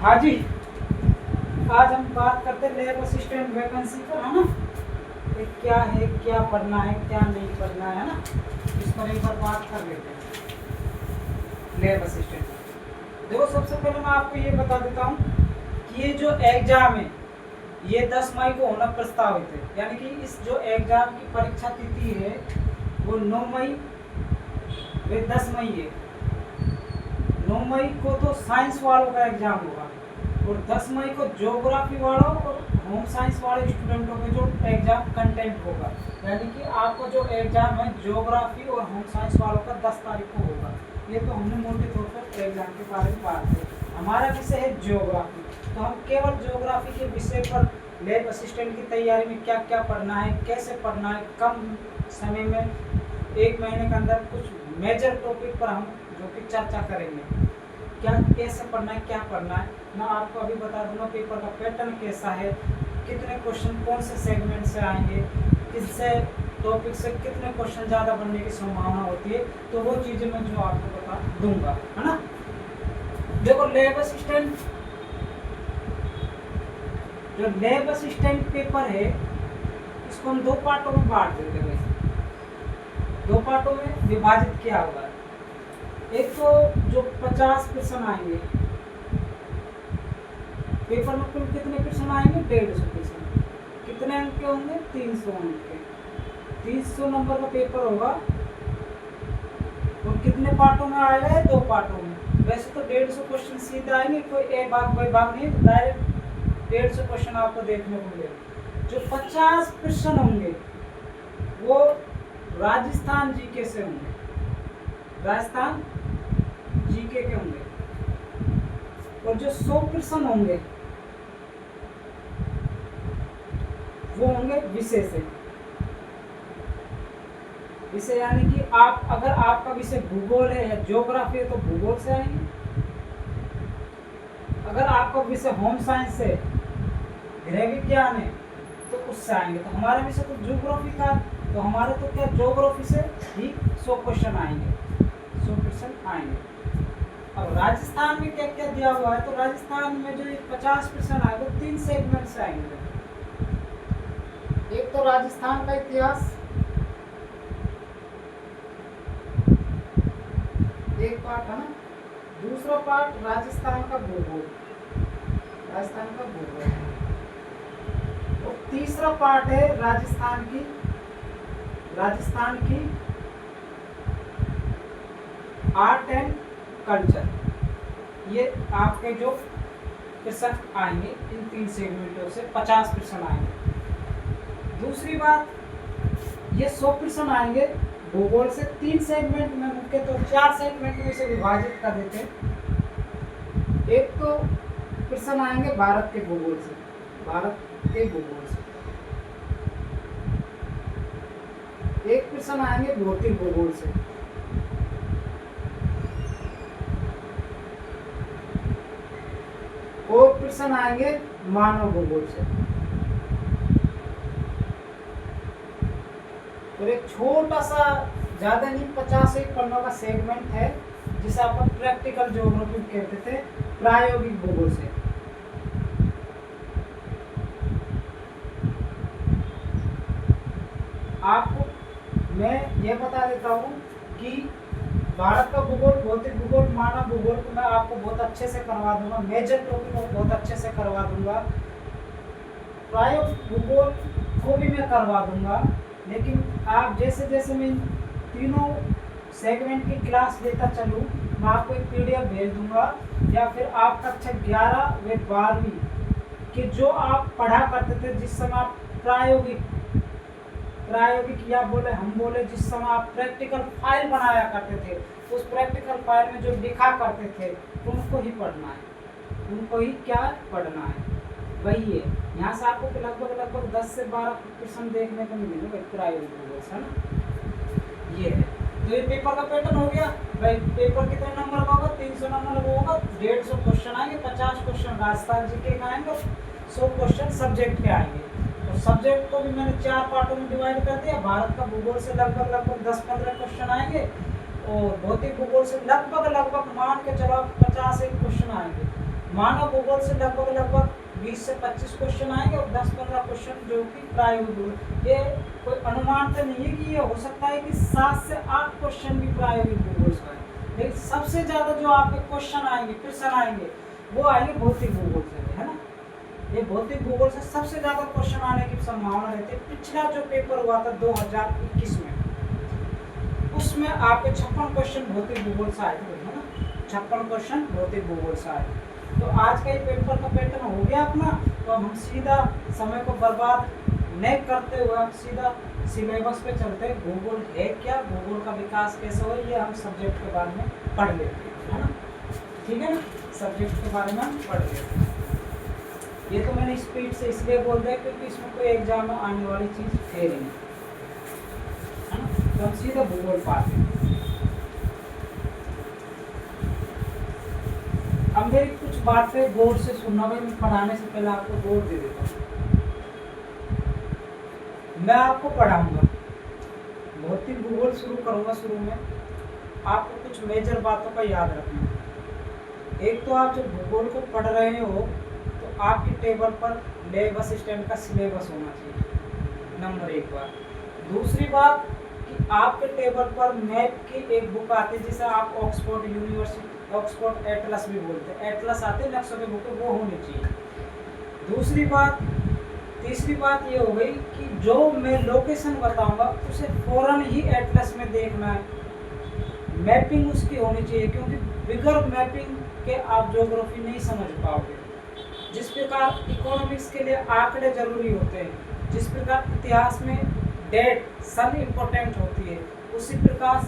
हाँ जी, आज हम बात करते हैं लैब असिस्टेंट वैकेंसी पर, है ना। ये क्या है, क्या पढ़ना है, क्या नहीं पढ़ना है ना, इस पर एक बार बात कर लेते हैं। लैब असिस्टेंट देखो, सबसे पहले मैं आपको ये बता देता हूँ कि ये जो एग्जाम है ये 10 मई को होना प्रस्तावित है, यानी कि इस जो एग्जाम की परीक्षा तिथि है वो 9 मई वे 10 मई है। 9 मई को तो साइंस वालों का एग्जाम होगा और 10 मई को ज्योग्राफी वालों और होम साइंस वाले स्टूडेंटों के जो एग्जाम कंटेंट होगा, यानी कि आपको जो एग्जाम है ज्योग्राफी और होम साइंस वालों का 10 तारीख को होगा। ये तो हमने मोटे तौर पर एग्जाम के बारे में बात की। हमारा विषय है ज्योग्राफी, तो हम केवल ज्योग्राफी के विषय पर लैब असिस्टेंट की तैयारी में क्या क्या पढ़ना है, कैसे पढ़ना है, कम समय में 1 महीने के अंदर कुछ मेजर टॉपिक पर हम जो कि चर्चा करेंगे। क्या कैसे पढ़ना है, क्या पढ़ना है, मैं आपको अभी बता दूंगा। पेपर का पैटर्न कैसा है, कितने क्वेश्चन कौन से सेगमेंट से आएंगे, किससे टॉपिक से कितने क्वेश्चन ज़्यादा बनने की संभावना होती है, तो वो चीज़ें मैं जो आपको बता दूंगा, है ना। देखो, जो लैब असिस्टेंट पेपर है इसको हम 2 पार्टों में बांट देते हैं। 2 पार्टों में विभाजित किया हुआ है। एक तो जो 50 क्वेश्चन आएंगे पेपर में, कुल कितने क्वेश्चन आएंगे, 150 क्वेश्चन। कितने अंक के होंगे, 300 अंक के। 300 नंबर का पेपर होगा और कितने पार्टों में आएगा, 2 पार्टों में। वैसे तो 150 क्वेश्चन सीधे आएंगे, कोई ए भाग कोई भाग नहीं, तो डायरेक्ट 150 क्वेश्चन आपको देखने को मिलेगा। जो 50 क्वेश्चन होंगे वो राजस्थान जीके से होंगे, राजस्थान जीके के होंगे। और जो 100 क्वेश्चन होंगे वो होंगे विषय से। विषय यानी कि आप, अगर आपका विषय भूगोल है या ज्योग्राफी है तो भूगोल से आएंगे। अगर आपका विषय होम साइंस है, गृह विज्ञान है, तो उससे आएंगे। तो हमारा विषय तो ज्योग्राफी का, तो हमारे तो क्या ज्योग्राफी से ही 100 क्वेश्चन आएंगे, 100 क्वेश्चन आएंगे। अब राजस्थान में क्या क्या दिया हुआ है, तो राजस्थान में जो 50 क्वेश्चन आए वो 3 सेगमेंट से आएंगे। एक तो राजस्थान का इतिहास, एक पार्ट है ना। दूसरा पार्ट राजस्थान का भूगोल, राजस्थान का भूगोल। और तीसरा पार्ट है राजस्थान की आर्ट एंड कल्चर। ये आपके जो क्वेश्चन आएंगे इन 3 सेगमेंटों से 50 क्वेश्चन आएंगे। दूसरी बात, ये 100 क्वेश्चन आएंगे भूगोल से। 3 सेगमेंट में मुख्य तो 4 सेगमेंट में से विभाजित कर देते हैं। एक तो क्वेश्चन आएंगे भारत के भूगोल से, भारत के भूगोल से। एक क्वेश्चन आएंगे भौतिक भूगोल से। और क्वेश्चन आएंगे मानव भूगोल से। और एक छोटा सा, ज्यादा नहीं, 50 पन्नों का सेगमेंट है जिसे अपन प्रैक्टिकल ज्योग्राफी कहते थे, प्रायोगिक भूगोल से। आपको मैं ये बता देता हूँ कि भारत का भूगोल, भौतिक भूगोल, मानव भूगोल को मैं आपको बहुत अच्छे से करवा दूंगा, मेजर टॉपिक को बहुत अच्छे से करवा दूंगा, प्रायोगिक भूगोल को भी मैं करवा दूंगा। लेकिन आप जैसे जैसे मैं तीनों सेगमेंट की क्लास लेता चलूँ, मैं आपको एक PDF भेज दूंगा, या फिर आप कक्षा 11 व 12वीं के जो आप पढ़ा करते थे, जिस समय आप प्रायोगिक या हम बोले जिस समय आप प्रैक्टिकल फाइल बनाया करते थे, उस प्रैक्टिकल फाइल में जो लिखा करते थे उनको ही पढ़ना है, उनको ही क्या पढ़ना है, वही है। यहाँ से आपको लगभग 10 से 12 क्वेश्चन देखने को मिलेंगे प्रायोगिक भूगोल से, है ना। ये है, तो ये पेपर का पैटर्न हो गया भाई। पेपर कितने नंबर का होगा, 300 नंबर का होगा। 150 क्वेश्चन आएंगे, 50 क्वेश्चन राजस्थान जीके का आएंगे, 100 क्वेश्चन सब्जेक्ट के आएंगे। और सब्जेक्ट को भी मैंने 4 पार्टों में डिवाइड कर दिया। भारत का भूगोल से लगभग 10-15 क्वेश्चन आएंगे और भौतिक भूगोल से लगभग मान के चलो 50 क्वेश्चन आएंगे। मानव भूगोल से लगभग 20 से 25 क्वेश्चन आएंगे और 10-15 क्वेश्चन जो कि प्रायोगिक भूगोल। ये कोई अनुमान तो नहीं है कि ये हो सकता है कि 7 से 8 क्वेश्चन भी प्रायोगिक भूगोल से आए, लेकिन सबसे ज़्यादा जो आपके क्वेश्चन आएंगे, प्रश्न आएंगे, वो आएंगे भौतिक भूगोल से, है ना। ये भौतिक भूगोल से सबसे ज़्यादा क्वेश्चन आने की संभावना रहती है। पिछला जो पेपर हुआ था 2021 में, उसमें आपके 56 क्वेश्चन भौतिक भूगोल से आए थे, है ना। 56 क्वेश्चन भौतिक भूगोल से आए। तो आज का ये पेपर का पैटर्न हो गया अपना। तो हम सीधा समय को बर्बाद नहीं करते हुए हम सीधा सिलेबस पे चलते हैं। भूगोल है क्या, भूगोल का विकास कैसे हो, ये हम सब्जेक्ट के बारे में पढ़ लेते हैं, है ना। ठीक है ना, सब्जेक्ट के बारे में हम पढ़ लेते हैं। ये तो मैंने स्पीड से इसलिए बोल दिया क्योंकि इसमें कोई एग्जाम में आने वाली चीज़ है नहीं, है ना। तो हम सीधा भूगोल पाते हैं। अब मेरी कुछ बातें गौर से सुनना, भाई मैं पढ़ाने से पहले आपको गौर दे देता हूँ। मैं आपको पढ़ाऊंगा, भौतिक भूगोल शुरू करूंगा। शुरू में आपको कुछ मेजर बातों का याद रखना। एक तो आप जब भूगोल को पढ़ रहे हो तो आपकी टेबल पर लैब असिस्टेंट का सिलेबस होना चाहिए, नंबर 1 बात। दूसरी बात कि आपके टेबल पर मैप की एक बुक आती है जिसे आप ऑक्सफोर्ड यूनिवर्सिटी, ऑक्सफोर्ड एटलस भी बोलते हैं, एटलस आते हैं नक्शों के बुक, वो होनी चाहिए। दूसरी बात, तीसरी बात ये हो गई कि जो मैं लोकेशन बताऊंगा उसे फौरन ही एटलस में देखना है, मैपिंग उसकी होनी चाहिए, क्योंकि बिगर मैपिंग के आप ज्योग्राफी नहीं समझ पाओगे। जिस प्रकार इकोनॉमिक्स के लिए आंकड़े जरूरी होते हैं, जिस प्रकार इतिहास में डेट, सन इम्पोर्टेंट होती है, उसी प्रकार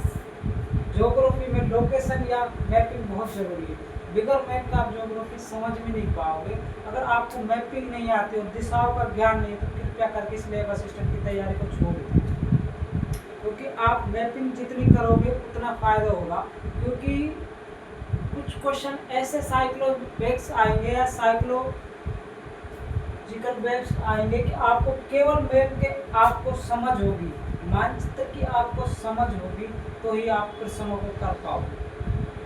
ज्योग्राफी में लोकेशन या मैपिंग बहुत जरूरी है। बिगर मैप का आप ज्योग्राफी समझ में नहीं पाओगे। अगर आपको मैपिंग नहीं आती और दिशाओं का ज्ञान नहीं है तो कृपया करके इस लैब असिस्टेंट की तैयारी को छोड़ दीजिए, क्योंकि आप मैपिंग जितनी करोगे उतना फायदा होगा। क्योंकि कुछ क्वेश्चन ऐसे साइक्लोबैक्स आएंगे या साइक्लोजिकल बैक्स आएंगे कि आपको केवल मैप के आपको समझ होगी, मानचित्र की आपको समझ होगी तो ही आप प्रश्नों को कर पाओगे।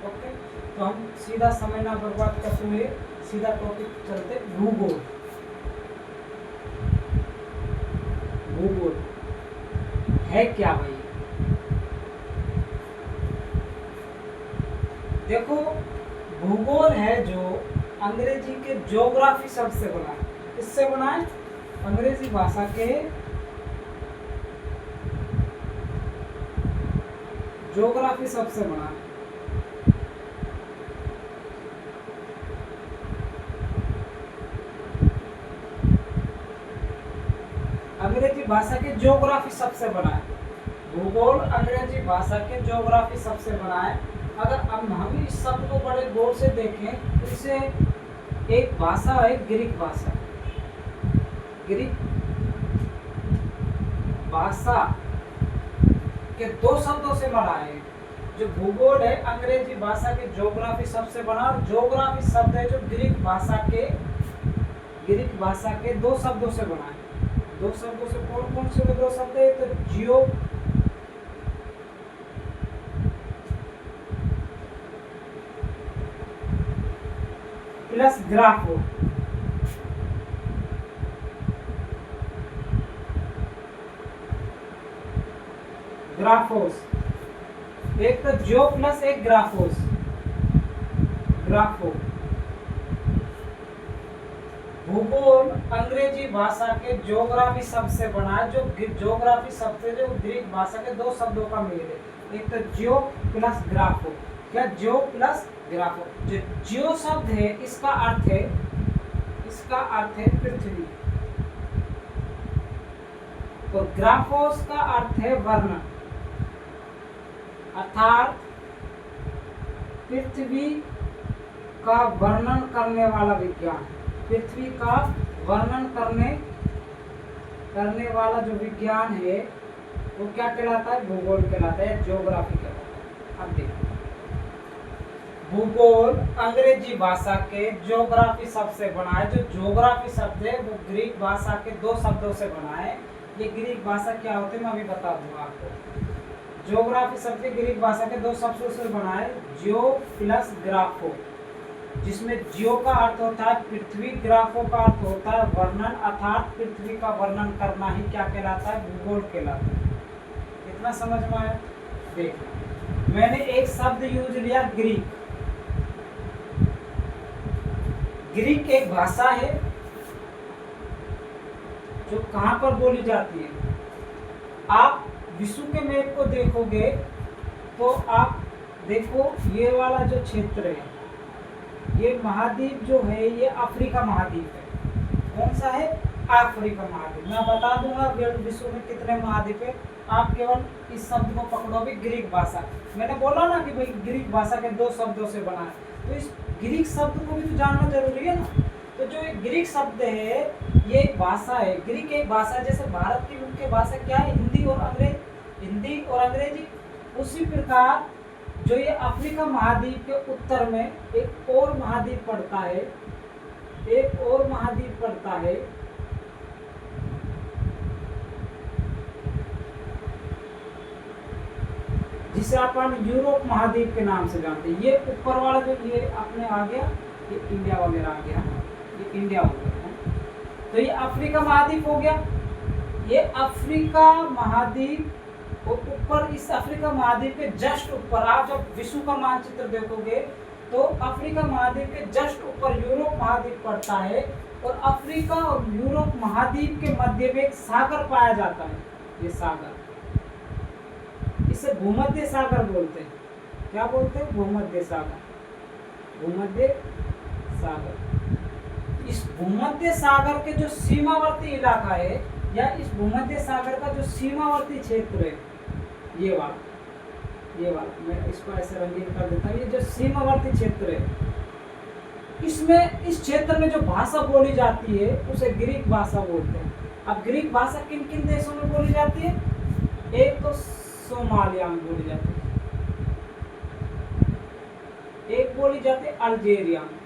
ओके, तो हम सीधा समय ना बर्बाद करते हुए सीधा टॉपिक चलते, भूगोल। भूगोल है क्या भाई? देखो, भूगोल है जो अंग्रेजी के ज्योग्राफी शब्द से बना है। किससे बना है? अंग्रेजी भाषा के ज्योग्राफी शब्द से बना है। अंग्रेजी भाषा के ज्योग्राफी शब्द से बना है। भूगोल अंग्रेजी भाषा के ज्योग्राफी शब्द से बना है। अगर हम इस शब्द को बड़े गौर से देखें तो इसे एक भाषा है, ग्रीक भाषा। ग्रीक भाषा के 2 शब्दों से बना है। जो भूगोल है अंग्रेजी भाषा के ज्योग्राफी शब्द से बना, और ज्योग्राफी शब्द है जो ग्रीक भाषा के 2 शब्दों से बना है। 2 शब्दों से कौन कौन से 2 शब्द है? तो जियो प्लस ग्राफो। ग्राफोस, एक तो जियो प्लस एक ग्राफोस, ग्राफो। भूगोल अंग्रेजी भाषा के ज्योग्राफी शब्द से बना है। जो ज्योग्राफी शब्द है जो ग्रीक भाषा के 2 शब्दों का मेल है, एक तो जियो प्लस ग्राफो। क्या जियो प्लस ग्राफो? जो जियो शब्द है इसका अर्थ है पृथ्वी, तो ग्राफोस का अर्थ है वर्णन, अर्थात पृथ्वी का वर्णन करने वाला विज्ञान। पृथ्वी का वर्णन करने वाला जो विज्ञान है वो क्या कहलाता है? भूगोल कहलाता है, ज्योग्राफी कहलाता है। अब देखो, भूगोल अंग्रेजी भाषा के ज्योग्राफी शब्द से बना है। जो ज्योग्राफी शब्द है वो ग्रीक भाषा के 2 शब्दों से बना है। ये ग्रीक भाषा क्या होते हैं मैं अभी बता दूंगा आपको। ज्योग्राफी शब्द ग्रीक भाषा के 2 शब्दों से बना है, जियो प्लस ग्राफो। जिसमें जियो का अर्थ होता है पृथ्वी, ग्राफो का अर्थ होता है वर्णन, अर्थात पृथ्वी का वर्णन करना ही क्या कहलाता है, भूगोल कहलाता है। इतना समझ में आया? देखना, मैंने एक शब्द यूज लिया ग्रीक। ग्रीक एक भाषा है जो कहाँ पर बोली जाती है। आप विश्व के मैप को देखोगे तो आप देखो ये वाला जो क्षेत्र है, ये महाद्वीप जो है ये अफ्रीका महाद्वीप है। कौन सा है? अफ्रीका महाद्वीप। मैं बता दूंगा विश्व में कितने महाद्वीप है, आप केवल इस शब्द को पकड़ोगे ग्रीक भाषा। मैंने बोला ना कि भाई ग्रीक भाषा के 2 शब्दों से बना है, तो इस ग्रीक शब्द को भी तो जानना जरूरी है ना। तो जो ग्रीक शब्द है ये एक भाषा है। ग्रीक एक भाषा, जैसे भारत की मुख्य भाषा क्या है, हिंदी और अंग्रेजी, उसी प्रकार जो ये अफ्रीका महाद्वीप के उत्तर में एक और महाद्वीप पड़ता है, जिसे अपन यूरोप महाद्वीप के नाम से जानते हैं। ये ऊपर वाला जो ये अपने आ गया, ये इंडिया वगैरह आ गया, ये इंडिया हो गया। तो ये अफ्रीका महाद्वीप हो गया। ये अफ्रीका महाद्वीप और ऊपर इस अफ्रीका महाद्वीप के जस्ट ऊपर आप जब विश्व का मानचित्र देखोगे तो अफ्रीका महाद्वीप के जस्ट ऊपर यूरोप महाद्वीप पड़ता है, और अफ्रीका और यूरोप महाद्वीप के मध्य में एक सागर पाया जाता है। ये सागर, इसे भूमध्य सागर बोलते हैं। क्या बोलते हैं? भूमध्य सागर। भूमध्य सागर। इस भूमध्य सागर के जो सीमावर्ती इलाका है, या इस भूमध्य सागर का जो सीमावर्ती क्षेत्र है, ये वाला मैं इसको ऐसे रंगीन कर देता हूँ। ये जो सीमावर्ती क्षेत्र है, इसमें इस क्षेत्र में जो भाषा बोली जाती है उसे ग्रीक भाषा बोलते हैं। अब ग्रीक भाषा किन किन देशों में बोली जाती है? एक तो सोमालिया में बोली जाती है, एक बोली जाती है अल्जीरिया में,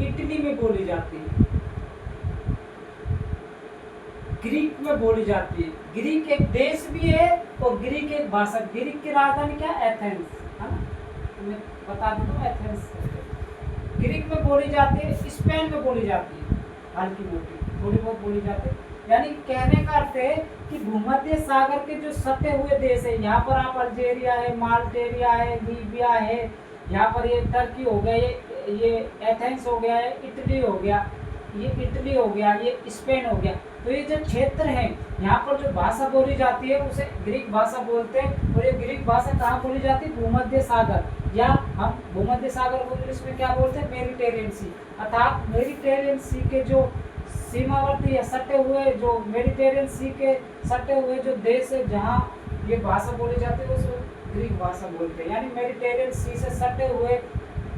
इटली में बोली जाती है, ग्रीक में बोली जाती है। ग्रीक एक देश भी है और ग्रीक एक भाषा। ग्रीक की राजधानी क्या? एथेंस, है ना? मैं बता देता हूँ, एथेंस ग्रीक में बोली जाती है। स्पेन में बोली जाती है, हल्की मोटी थोड़ी बहुत बोली जाती है। यानी कहने का अर्थ है कि भूमध्य सागर के जो सटे हुए देश है, यहाँ पर आप अल्जीरिया है, माल्टेरिया है, लीबिया है, यहाँ पर ये टर्की हो गया, ये एथेंस हो गया है, इटली हो गया, ये स्पेन हो गया। तो ये जो क्षेत्र है यहाँ पर जो भाषा बोली जाती है उसे ग्रीक भाषा बोलते हैं। और ये ग्रीक भाषा कहाँ बोली जाती है? भूमध्य सागर, या हम भूमध्य सागर को इंग्लिश में क्या बोलते हैं? मेडिटेरियन सी। अर्थात मेडिटेरियन सी के जो सीमावर्ती या सटे हुए, जो मेडिटेरियन सी के सटे हुए जो देश है जहाँ ये भाषा बोली जाती है उसे ग्रीक भाषा बोलते हैं। यानी मेडिटेरियन सी से सटे हुए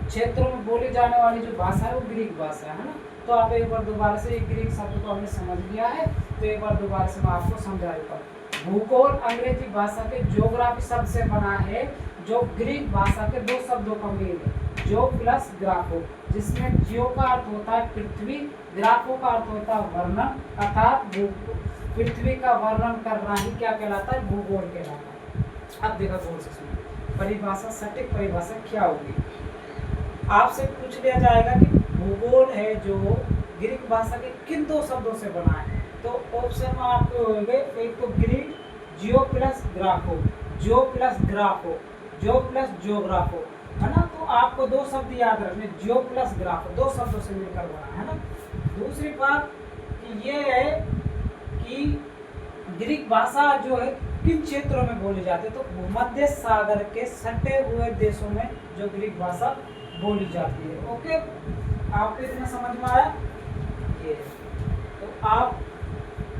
क्षेत्रों में बोली जाने वाली जो भाषा है वो ग्रीक भाषा है ना। तो आप एक बार दोबारा से ग्रीक शब्द को हमने समझ लिया है, तो एक बार दोबारा से मैं आपको समझा देता हूँ। भूगोल अंग्रेजी भाषा के ज्योग्राफी शब्द से बना है, जो ग्रीक भाषा के 2 शब्दों का मेल है, जियो प्लस ग्राफो, जिसमें जियो का अर्थ होता है पृथ्वी, ग्राफो का अर्थ होता है वर्णन, अर्थात पृथ्वी का वर्णन करना ही क्या कहलाता है? भूगोल कहलाता है। अब देखा गौर से सुनिए, परिभाषा, सटीक परिभाषा क्या होगी? आपसे पूछ लिया जाएगा कि भूगोल है जो ग्रीक भाषा के किन 2 शब्दों से बना है, तो ऑप्शन में आपको होंगे, एक तो ग्रीक, जियो प्लस ग्राफो, जियो प्लस ग्राफो, जियो प्लस जियोग्राफो, है ना। तो आपको 2 शब्द याद रखने, जियो प्लस ग्राफो, 2 शब्दों से मिलकर बना है ना। दूसरी बात ये है कि ग्रीक भाषा जो है किन क्षेत्रों में बोली जाती है, तो भूमध्य सागर के सटे हुए देशों में जो ग्रीक भाषा बोली जाती है। ओके, आपको इतना समझ में आया? ये तो आप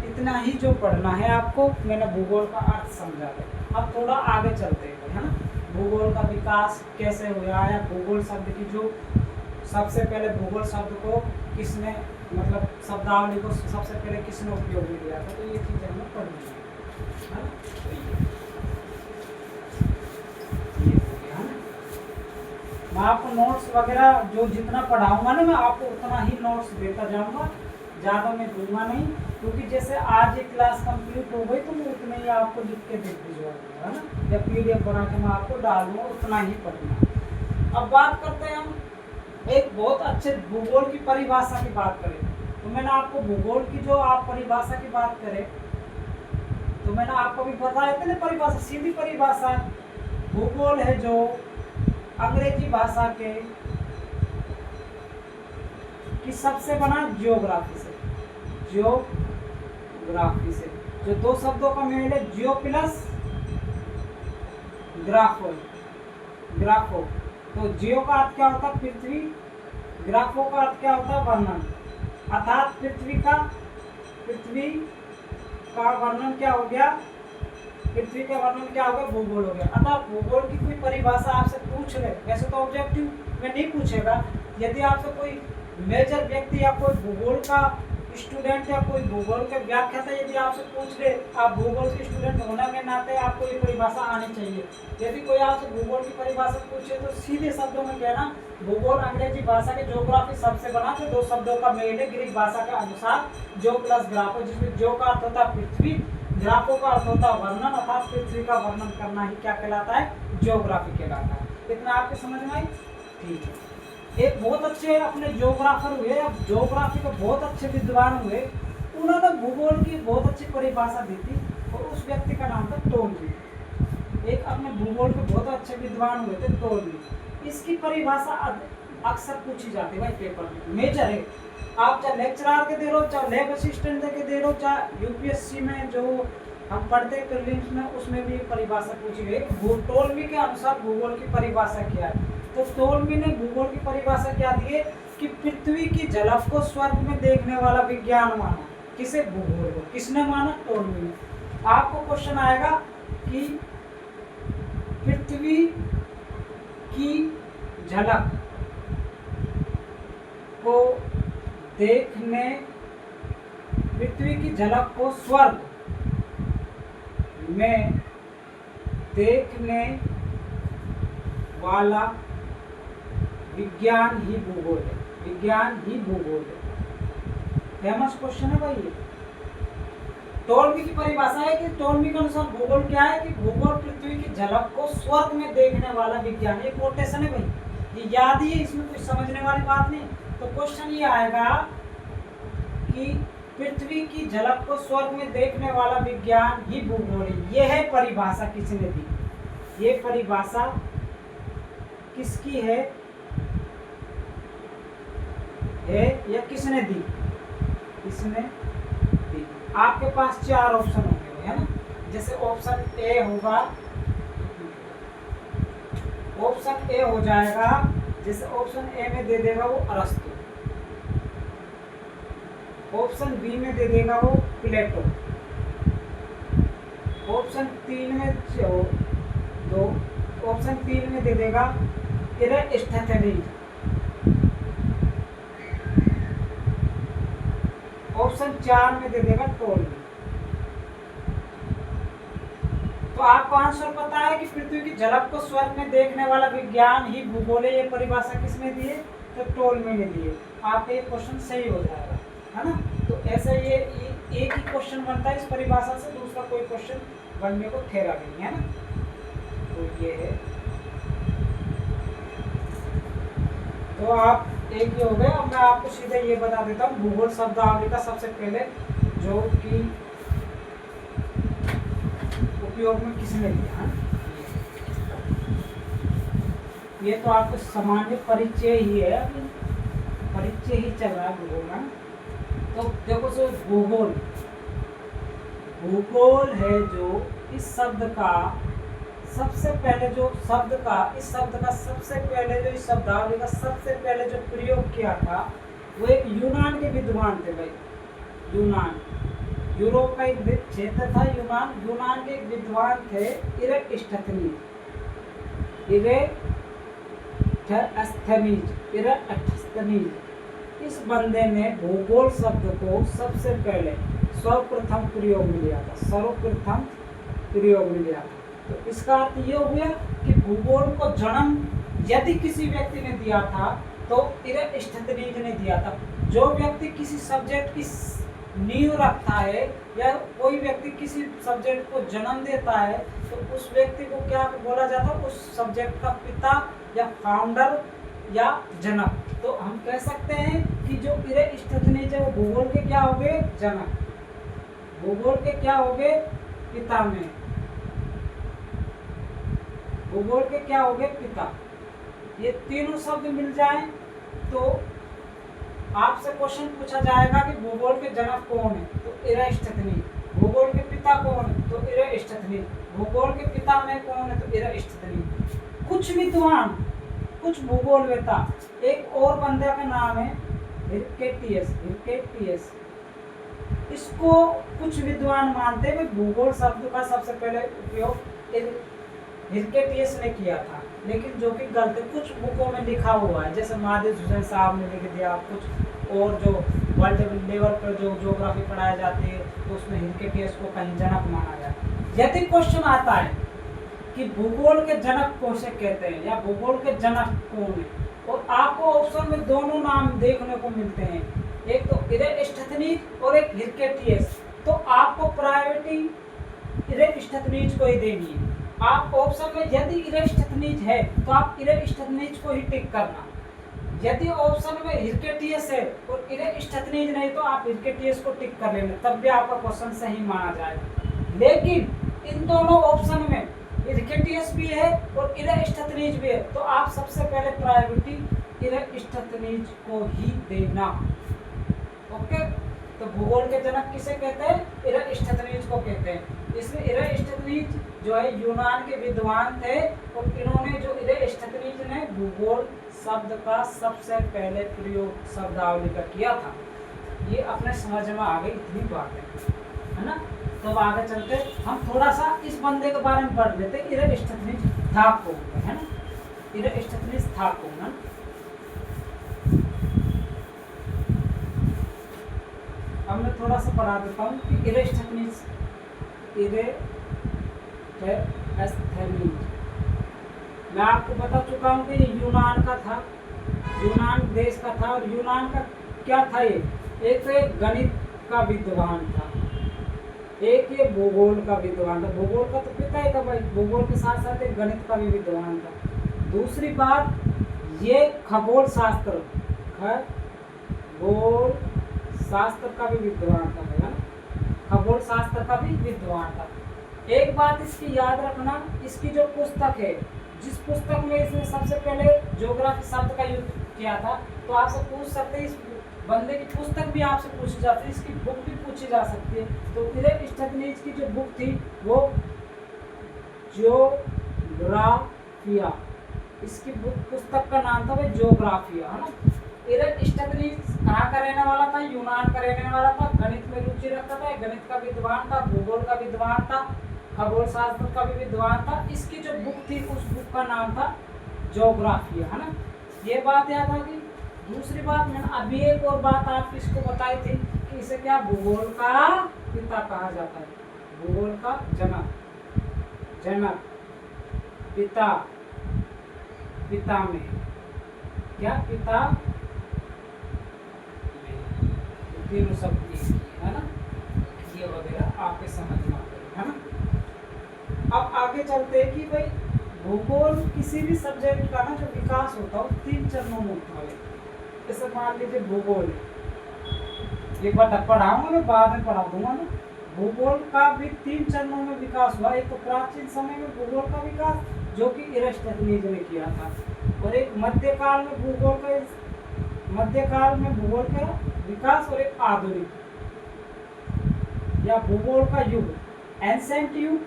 इतना ही जो पढ़ना है आपको, मैंने भूगोल का अर्थ समझा दिया। अब थोड़ा आगे चलते हैं, है ना। भूगोल का विकास कैसे हुआ है, भूगोल शब्द की जो सबसे पहले भूगोल शब्द को किसने, मतलब शब्दावली को सबसे पहले किसने उपयोग में लिया था, तो ये चीज़ हमें पढ़नी है ना। मैं आपको नोट्स वगैरह जो जितना पढ़ाऊंगा ना, मैं आपको उतना ही नोट्स देता जाऊंगा। ज़्यादा मैं दूंगा नहीं, क्योंकि जैसे आज ये क्लास कंप्लीट हो गई तो मैं उतना ही आपको लिख के दे भिजवा दूँगा, है ना, या PDF बना के मैं आपको डाल दूँगा, उतना ही पढ़ना। अब बात करते हैं हम एक बहुत अच्छे भूगोल की परिभाषा की बात करें। तो मैंने आपको भूगोल की जो आप परिभाषा की बात करें, तो मैंने आपको भी बताया था ना, परिभाषा सीधी परिभाषा भूगोल है जो अंग्रेजी भाषा के कि सबसे बना जियोग्राफी से, जियोग्राफी से, जो दो शब्दों का मेल है, जियो प्लस ग्राफो, ग्राफो। तो जियो का अर्थ क्या होता है? पृथ्वी। ग्राफो का अर्थ क्या होता है? वर्णन। अर्थात पृथ्वी का वर्णन क्या हो गया? पृथ्वी का वर्णन क्या हो गया? भूगोल हो गया। अर्थात भूगोल की कोई परिभाषा आपसे पूछ ले, वैसे तो ऑब्जेक्टिव में नहीं पूछेगा, यदि आपसे कोई मेजर व्यक्ति या कोई भूगोल का स्टूडेंट या कोई भूगोल के व्याख्याता यदि आपसे पूछ ले, आप भूगोल के स्टूडेंट होने के नाते आपको ये परिभाषा आनी चाहिए। यदि कोई आपसे भूगोल की परिभाषा पूछे तो सीधे शब्दों में कहना, भूगोल अंग्रेजी भाषा के ज्योग्राफी शब्द से बना जो दो शब्दों का मेल है ग्रीक भाषा के अनुसार, जियो प्लस ग्राफो, जिसमें जियो का अर्थ होता है पृथ्वी, ग्राफो का अर्थ होता है वर्णन, अर्थात पृथ्वी का वर्णन करना ही क्या कहलाता है? ज्योग्राफी कहलाता है। इतना आपके समझ में आई? ठीक है। एक बहुत अच्छे अपने ज्योग्राफर हुए, अब ज्योग्राफी के बहुत अच्छे विद्वान हुए, उन्होंने भूगोल की बहुत अच्छी परिभाषा दी थी और उस व्यक्ति का नाम था टोलमी। एक अपने भूगोल के बहुत अच्छे विद्वान हुए थे टोलमी। इसकी परिभाषा अक्सर पूछी जाती है भाई पेपर में, मेजर है। आप चाहे लेक्चरर के दे रहो, चाहे लैब असिस्टेंट के दे रहो, चाहे UPSC में जो हम पढ़ते हैं प्रीलिम्स में, उसमें भी परिभाषा पूछी गई। टोलमी के अनुसार भूगोल की परिभाषा क्या है? तो टोलमी ने भूगोल की परिभाषा क्या दी है कि पृथ्वी की झलक को स्वर्ग में देखने वाला विज्ञान माना। किसे? भूगोल को। किसने माना? टोलमी ने। आपको क्वेश्चन आएगा कि पृथ्वी की झलक को देखने, पृथ्वी की झलक को स्वर्ग में देखने वाला विज्ञान ही भूगोल है। विज्ञान ही भूगोल है। फेमस क्वेश्चन है भाई ये। टोलमी की परिभाषा है कि टोलमी के अनुसार भूगोल क्या है कि भूगोल पृथ्वी की झलक को स्वर्ग में देखने वाला विज्ञान। ये कोटेशन है भाई, ये याद ही है, इसमें कुछ समझने वाली बात नहीं। तो क्वेश्चन ये आएगा कि पृथ्वी की झलक को स्वर्ग में देखने वाला विज्ञान ही भूगोल है। यह है परिभाषा किसने दी? ये परिभाषा किसकी है या किसने दी? किसने दी? आपके पास 4 ऑप्शन होंगे, है ना। जैसे ऑप्शन ए होगा, ऑप्शन ए हो जाएगा, जैसे ऑप्शन ए में दे देगा वो अरस्तु, ऑप्शन बी में दे देगा वो प्लेटो, ऑप्शन 3 में ऑप्शन 3 में दे देगा एरिस्टोटेलिस, ऑप्शन 4 में दे देगा टोलमी। तो आपको आंसर पता है कि पृथ्वी की झलक को स्वर्ग में देखने वाला विज्ञान ही भूगोल है। ये परिभाषा किसने दी है? तो टोलमी ने दी है। आपका ये क्वेश्चन सही हो जाएगा, है ना। तो ऐसा ये एक ही क्वेश्चन बनता है इस परिभाषा से, दूसरा कोई क्वेश्चन बनने को ठहरा नहीं, है ना। तो ये है, तो आप एक ही हो गए। अब मैं आपको सीधे ये बता देता हूँ भूगोल शब्दावली का सबसे पहले जो कि उपयोग में किसने लिया। ये तो आपको सामान्य परिचय ही है, परिचय ही चल रहा है भूगोल में। तो देखो सो भूगोल, भूगोल है जो इस शब्द का सबसे पहले जो शब्द का, इस शब्द का सबसे पहले जो इस शब्दावली का सबसे पहले जो प्रयोग किया था वो एक यूनान के विद्वान थे भाई। यूनान, यूरोप का एक क्षेत्र था यूनान। यूनान के एक विद्वान थे इरेस्टोथेनीज। इस बंदे ने भूगोल शब्द को सबसे पहले सर्वप्रथम प्रयोग में लिया था, सर्वप्रथम प्रयोग में लिया था। तो इसका अर्थ ये हो गया कि भूगोल को जन्म यदि किसी व्यक्ति ने दिया था तो इरेस्टोथेनीज ने दिया था। जो व्यक्ति किसी सब्जेक्ट की नींव रखता है या कोई व्यक्ति किसी सब्जेक्ट को जन्म देता है तो उस व्यक्ति को क्या बोला जाता है, उस सब्जेक्ट का पिता या फाउंडर या जनक। तो हम कह सकते हैं कि जो इरेस्टथनीज है वो भूगोल के क्या हो गए, जनक। भूगोल के क्या हो गए, पिता में। भूगोल के क्या हो गए, पिता। ये तीनों शब्द मिल जाएं तो आपसे क्वेश्चन पूछा जाएगा कि भूगोल के जनक कौन है, तो इरेस्टथनीज। भूगोल के पिता कौन है, तो इरेस्टथनीज। भूगोल के पिता में कौन है, तो इरेस्टथनीज। कुछ विद्वान, कुछ भूगोलवेता, एक और बंदे का नाम है हिरकेटियस। इसको कुछ विद्वान मानते हैं कि भूगोल शब्द का सबसे पहले उपयोग हिरकेटियस ने किया था, लेकिन जो कि गलत है। कुछ बुकों में लिखा हुआ है, जैसे मादिस हुसैन साहब ने लिख दिया, कुछ और जो वर्ल्ड लेवल पर जो ज्योग्राफी पढ़ाई जाती है तो उसमें हिरकेटियस को कहीं जनक माना गया। यदि क्वेश्चन आता है कि भूगोल के जनक कौन कहते हैं या भूगोल के जनक कौन है, और आपको ऑप्शन में दोनों नाम देखने को मिलते हैं, एक तो इरेस्टथनीज और एक हिरकेटियस, तो आपको प्रायोरिटी इरेस्टथनीज को ही देनी है। आप ऑप्शन में यदि इरेस्टथनीज है तो आप इरेस्टथनीज को ही टिक करना। यदि ऑप्शन में हिरकेटियस है और इरेस्टथनीज नहीं तो आप हिरकेटियस को टिक कर लेना, तब भी आपका क्वेश्चन सही माना जाएगा। लेकिन इन दोनों ऑप्शन में हिरकेटियस भी है और इरेस्टथनीज भी है, तो आप सबसे पहले प्रायोरिटी इरेस्टथनीज को ही देना। ओके, तो भूगोल के जनक किसे कहते हैं, इरेस्टथनीज को कहते हैं। इसमें इरेस्टथनीज जो है यूनान के विद्वान थे और इन्होंने जो इरेस्टथनीज ने भूगोल शब्द का सबसे पहले प्रयोग शब्दावली का किया था। ये अपने समझ में आ गई इतनी बातें, है ना। तो आगे चलते हम थोड़ा सा इस बंदे के बारे में पढ़ लेते हैं, इरेस्टथनीज था कौन, है ना। इरेस्टथनीज था कौन, है। अब मैं थोड़ा सा पढ़ा देता हूँ कि इरेस्टथनीज मैं आपको बता चुका हूँ कि ये यूनान का था, यूनान देश का था। और यूनान का क्या था, ये एक तो एक गणित का विद्वान था, एक ये भूगोल का विद्वान था। भूगोल का तो पिता ही था भाई, भूगोल के साथ साथ एक गणित का भी विद्वान था। दूसरी बात, ये खगोल शास्त्र का भी विद्वान था, है ना। खगोल शास्त्र का भी विद्वान था। एक बात इसकी याद रखना, इसकी जो पुस्तक है, जिस पुस्तक में इसने सबसे पहले ज्योग्राफी शब्द का यूज किया था, तो आपसे पूछ सकते हैं, इस बंदे की पुस्तक भी आपसे पूछी जाती है, इसकी बुक भी पूछी जा सकती है। तो इरेस्टथनीज की जो बुक थी वो ज्योग्राफिया, इसकी बुक पुस्तक का नाम था वो ज्योग्राफिया, है ना। इरेस्टथनीज कहाँ का रहने वाला था, यूनान का रहने वाला था, गणित में रुचि रखता था, गणित का विद्वान था, भूगोल का विद्वान था, खगोल शास्त्र का भी विद्वान था। इसकी जो बुक थी उस बुक का नाम था ज्योग्राफिया, है ना। ये बात याद आ गई। दूसरी बात, मैंने अभी एक और बात आप इसको बताई थी कि इसे क्या भूगोल का पिता कहा जाता है, भूगोल का जनक पिता, पिता में क्या, पिता तीनों शब्द है ना, ये वगैरह आपके समझ में आ गए, है ना। अब आगे चलते हैं कि भाई भूगोल किसी भी सब्जेक्ट का ना जो विकास होता है वो 3 चरणों में होता है। जैसे मान लीजिए भूगोल, एक बार पढ़ाऊंगा मैं, बाद में पढ़ा दूंगा ना। भूगोल का भी 3 चरणों में विकास हुआ। एक तो प्राचीन समय में भूगोल का विकास जो कि इरेस्टथनीज ने किया था, और एक मध्यकाल में भूगोल का विकास, और एक आधुनिक या भूगोल का युग, एंसेंट युग,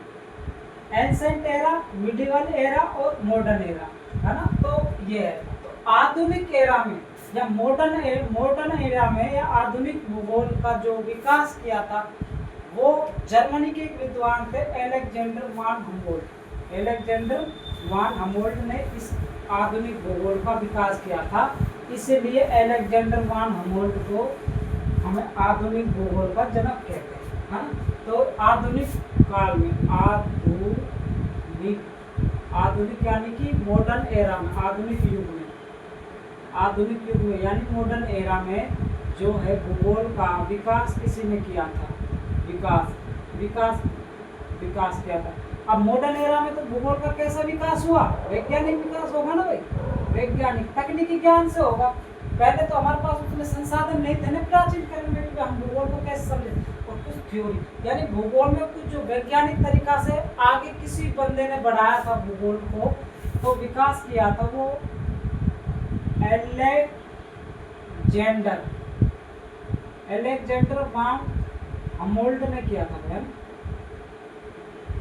एंसेंट एरा, मिडिवल एरा और मॉडर्न एरा, है ना। तो ये है, तो आधुनिक एरा में या मॉडर्न एरा में या आधुनिक भूगोल का जो विकास किया था वो जर्मनी के एक विद्वान थे अलेक्जेंडर वान हमोल्ट ने इस आधुनिक भूगोल का विकास किया था। इसलिए अलेक्जेंडर वान हमोल्ट को हमें आधुनिक भूगोल का जनक कहते हैं, है ना। तो आधुनिक काल में, आधुनिक यानी कि मॉडर्न एरा में, आधुनिक युग में यानी मॉडर्न एरा में जो है भूगोल का विकास किसी ने किया था, विकास विकास विकास किया था। अब मॉडर्न एरा में तो भूगोल का कैसा विकास हुआ, वैज्ञानिक विकास होगा ना भाई, वैज्ञानिक तकनीकी ज्ञान से होगा। पहले तो हमारे पास उतने संसाधन नहीं थे ना प्राचीन काल में कि हम भूगोल को कैसे समझे, और कुछ थ्योरी यानी भूगोल में कुछ जो वैज्ञानिक तरीका से आगे किसी बंदे ने बढ़ाया था भूगोल को, तो विकास किया था वो एलेक्जेंडर वान हमोल्ड ने किया था बहन,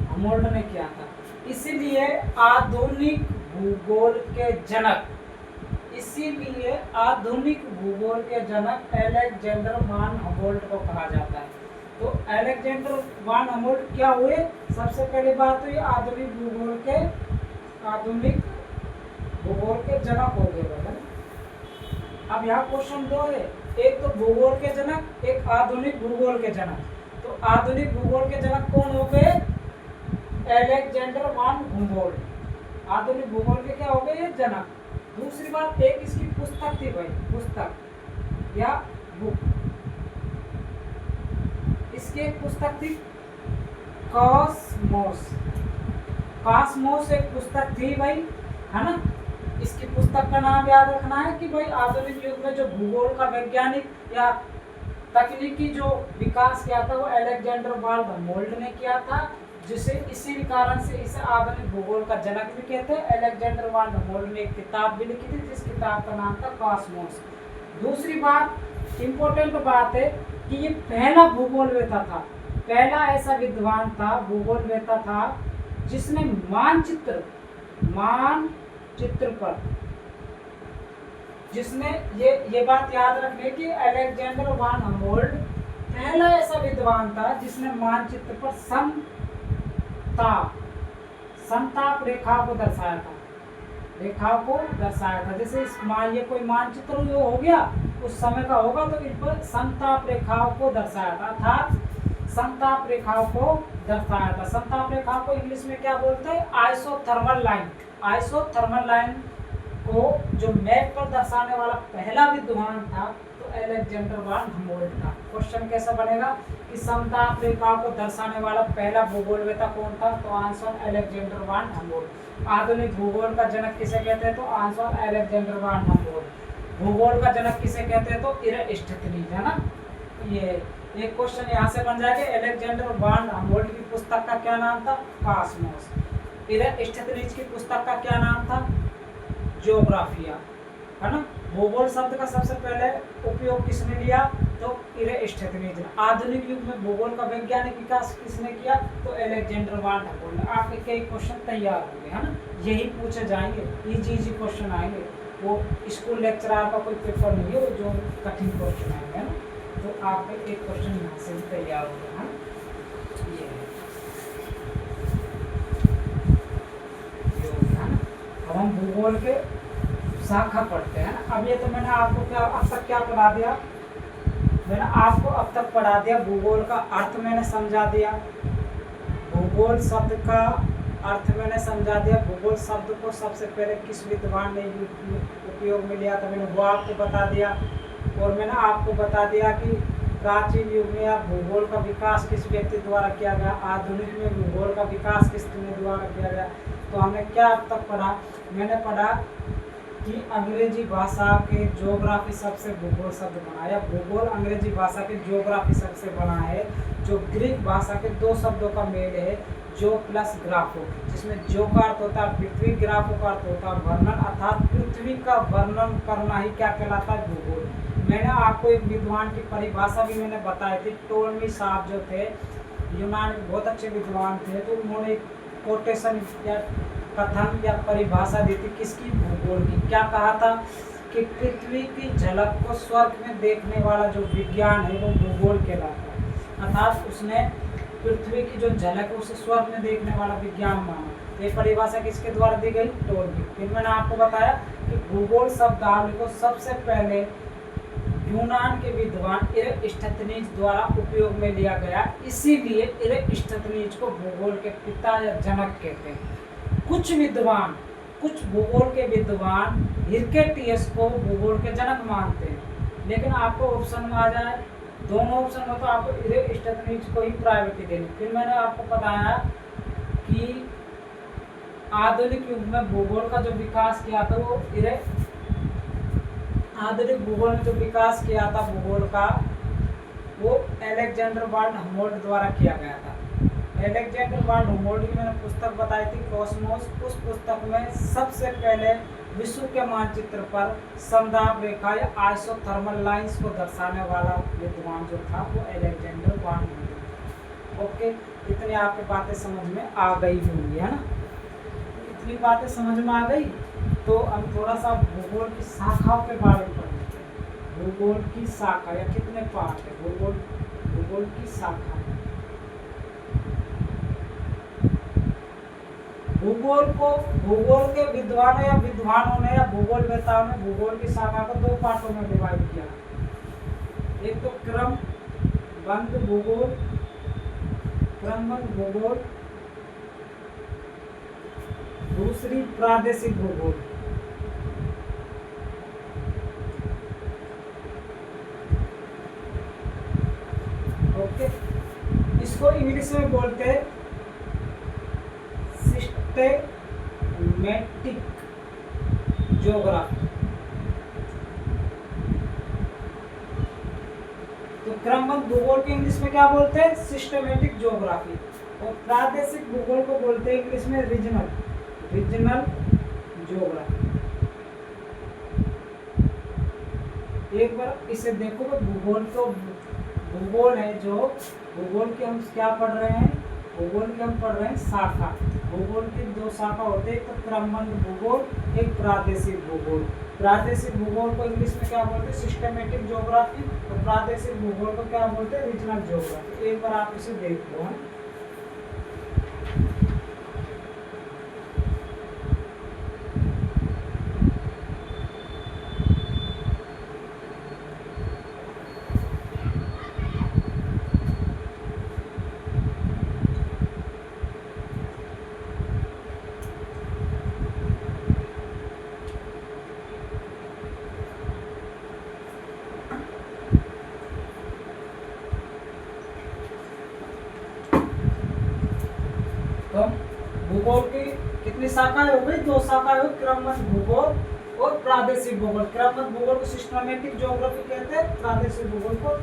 हमोल्ड ने किया था। इसीलिए आधुनिक भूगोल के जनक, इसीलिए आधुनिक भूगोल के जनक एलेक्जेंडर वान हमोल्ड को कहा जाता है। तो एलेक्जेंडर वान हमोल्ड क्या हुए, सबसे पहली बात हुई आधुनिक भूगोल के जनक हो गए बहन। अब यहाँ क्वेश्चन दो है, एक तो भूगोल के जनक, एक आधुनिक भूगोल के जनक। तो आधुनिक भूगोल के जनक कौन हो गए, एलेक्जेंडर वान हमोल्ड, आधुनिक भूगोल के क्या हो गए ये जनक। दूसरी बात, एक इसकी पुस्तक थी भाई, पुस्तक या बुक, इसकी एक पुस्तक थी कॉस्मोस, कॉस्मोस एक पुस्तक थी भाई, है ना। इसकी पुस्तक का नाम याद रखना है कि भाई आधुनिक युग में जो भूगोल का वैज्ञानिक या तकनीकी जो विकास किया था वो एलेक्जेंडर वान हमोल्ड ने किया था, जिसे इसी कारण से इसे आधुनिक भूगोल का जनक भी कहते हैं। एलेक्जेंडर वान हमोल्ड ने एक किताब भी लिखी थी जिस किताब का नाम था कॉस्मोस। दूसरी बात, इम्पोर्टेंट बात है कि ये पहला भूगोलवेता था, पहला ऐसा विद्वान था, भूगोलवेता था जिसने मानचित्र पर, जिसने ये बात याद रखने की एलेक्जेंडर वान हमोल्ड पहला ऐसा विद्वान था जिसने मानचित्र पर समताप रेखा को दर्शाया था, जैसे ये कोई मानचित्र जो हो गया उस समय का होगा तो इन पर समताप रेखाओं को दर्शाया था, अर्थात समताप रेखाओं को दर्शाया था। समताप रेखाओं को इंग्लिश में क्या बोलते हैं, आइसोथर्मल लाइन। आइसोथर्मल लाइन को जो मैप पर दर्शाने वाला पहला विद्वान था तो एलेक्जेंडर वान हमोल्ड था। क्वेश्चन कैसा बनेगा कि समताप रेखाओं को दर्शाने वाला पहला भूगोलवेता कौन था, तो आंसर एलेक्जेंडर वान हमोल्ड। आधुनिक भूगोल का जनक किसे कहते हैं, तो आंसर एलेक्जेंडर वान हमोल्ड। भूगोल का जनक किसे कहते हैं, तो इरास्टोथेनीज, है ना। ये एक क्वेश्चन यहाँ से बन जाएगा, एलेक्जेंडर वान हमोल्ड की पुस्तक का क्या नाम था, कॉस्मोस। इरास्टोथेनीज की पुस्तक का क्या नाम था, ज्योग्राफिया, है ना। भूगोल शब्द का सबसे पहले उपयोग किसने लिया, तो इरास्टोथेनीज ने। आधुनिक युग में भूगोल का वैज्ञानिक विकास किसने किया, तो एलेक्जेंडर वान हमोल्ड ने। आपके कई क्वेश्चन तैयार हो गए, है ना, यही पूछे जाएंगे, इजी क्वेश्चन आएंगे। वो स्कूल लेक्चरर का कोई पेपर नहीं है वो जो कठिन क्वेश्चन आएंगे, है ना। तो आपके एक क्वेश्चन यहाँ से भी तैयार हो गए, है ना। ये है, अब हम भूगोल के शाखा पढ़ते हैं। अब ये तो मैंने आपको अब तक क्या पढ़ा दिया, मैंने आपको अब तक पढ़ा दिया भूगोल का अर्थ मैंने समझा दिया, भूगोल शब्द का अर्थ मैंने समझा दिया। भूगोल शब्द को सबसे पहले किस विद्वान ने उपयोग में लिया था मैंने वो आपको बता दिया, और मैंने आपको बता दिया कि प्राचीन युग में या भूगोल का विकास किस व्यक्ति द्वारा किया गया, आधुनिक में भूगोल का विकास किस द्वारा किया गया। तो हमने क्या अब तक पढ़ा, मैंने पढ़ा कि अंग्रेजी भाषा के ज्योग्राफी शब्द से भूगोल शब्द बना, या भूगोल अंग्रेजी भाषा के ज्योग्राफी शब्द से बना है, जो ग्रीक भाषा के दो शब्दों का मेल है, जो प्लस ग्राफो, जिसमें जो का अर्थ होता है पृथ्वी, ग्राफो का अर्थ होता है वर्णन, अर्थात पृथ्वी का वर्णन करना ही क्या कहलाता है, भूगोल। मैंने आपको एक विद्वान की परिभाषा भी मैंने बताई थी, टोलमी साहब जो थे यूनान के बहुत अच्छे विद्वान थे, तो उन्होंने कोटेशन या कथन या परिभाषा दी थी किसकी, भूगोल की। क्या कहा था कि पृथ्वी की झलक को स्वर्ग में देखने वाला जो विज्ञान है वो भूगोल कहलाता है, अर्थात उसने पृथ्वी की जो झलक है उसे स्वर्ग में देखने वाला विज्ञान माना। ये परिभाषा किसके द्वारा दी गई, टोलमी। फिर मैंने आपको बताया कि भूगोल शब्दावली को सबसे पहले यूनान के विद्वान इरास्टोथेनीज द्वारा उपयोग में लिया गया, इसीलिए इरास्टोथेनीज को भूगोल के पिता या जनक कहते हैं। कुछ भूगोल के विद्वान हिरकेटियस को भूगोल के जनक मानते हैं, लेकिन आपको ऑप्शन में आ जाए दोनों ऑप्शन में, तो आपको इधर स्टेशनरी को ही प्रायोरिटी देनी। फिर मैंने आपको बताया कि आधुनिक युग में भूगोल का जो विकास किया था वो इधर आधुनिक भूगोल में जो विकास किया था भूगोल का, वो अलेक्जेंडर वॉन हुमोल्ट द्वारा किया गया था। अलेक्जेंडर वॉन हुमोल्ट की मैंने पुस्तक बताई थी कॉस्मोस। उस पुस्तक में सबसे पहले विश्व के मानचित्र पर समदाब रेखा या आइसोथर्मल लाइंस को दर्शाने वाला विद्वान जो था वो अलेक्जेंडर वॉन हुमोल्ट। ओके, इतनी आपकी बातें समझ में आ गई होंगी, है ना? इतनी बातें समझ में आ गई। तो हम थोड़ा सा भूगोल की शाखाओं के बारे में पढ़ते हैं। भूगोल की शाखा या कितने पार्ट है भूगोल की शाखा। भूगोल के विद्वानों या विद्वानों ने या भूगोल वेताओं ने भूगोल की शाखा को दो पार्टों में डिवाइड किया। एक तो क्रमबद्ध भूगोल, दूसरी प्रादेशिक भूगोल। ओके, इसको इंग्लिश में बोलते हैं सिस्टेमेटिक ज्योग्राफी। तो क्रमबद्ध भूगोल को इंग्लिश में क्या बोलते हैं? Systematic geography. और प्रादेशिक भूगोल को बोलते हैं इंग्लिश में रीजनल ज्योग्राफी। एक बार इसे देखो, भूगोल है जो भूगोल की हम क्या पढ़ रहे हैं? भूगोल की हम पढ़ रहे हैं शाखा। भूगोल की दो शाखा होते हैं, एक तो क्रमबद्ध भूगोल, एक प्रादेशिक भूगोल। प्रादेशिक भूगोल को इंग्लिश में क्या बोलते हैं? Systematic geography. और प्रादेशिक भूगोल को क्या बोलते हैं? Regional geography. एक बार आप इसे देख लो। तो भूगोल की कितनी शाखाएं हो गई? दो शाखाएं हो, क्रमबद्ध भूगोल और प्रादेशिक भूगोल। क्रमबद्ध भूगोल को सिस्टमैटिक ज्योग्राफी कहते हैं, प्रादेशिक भूगोल को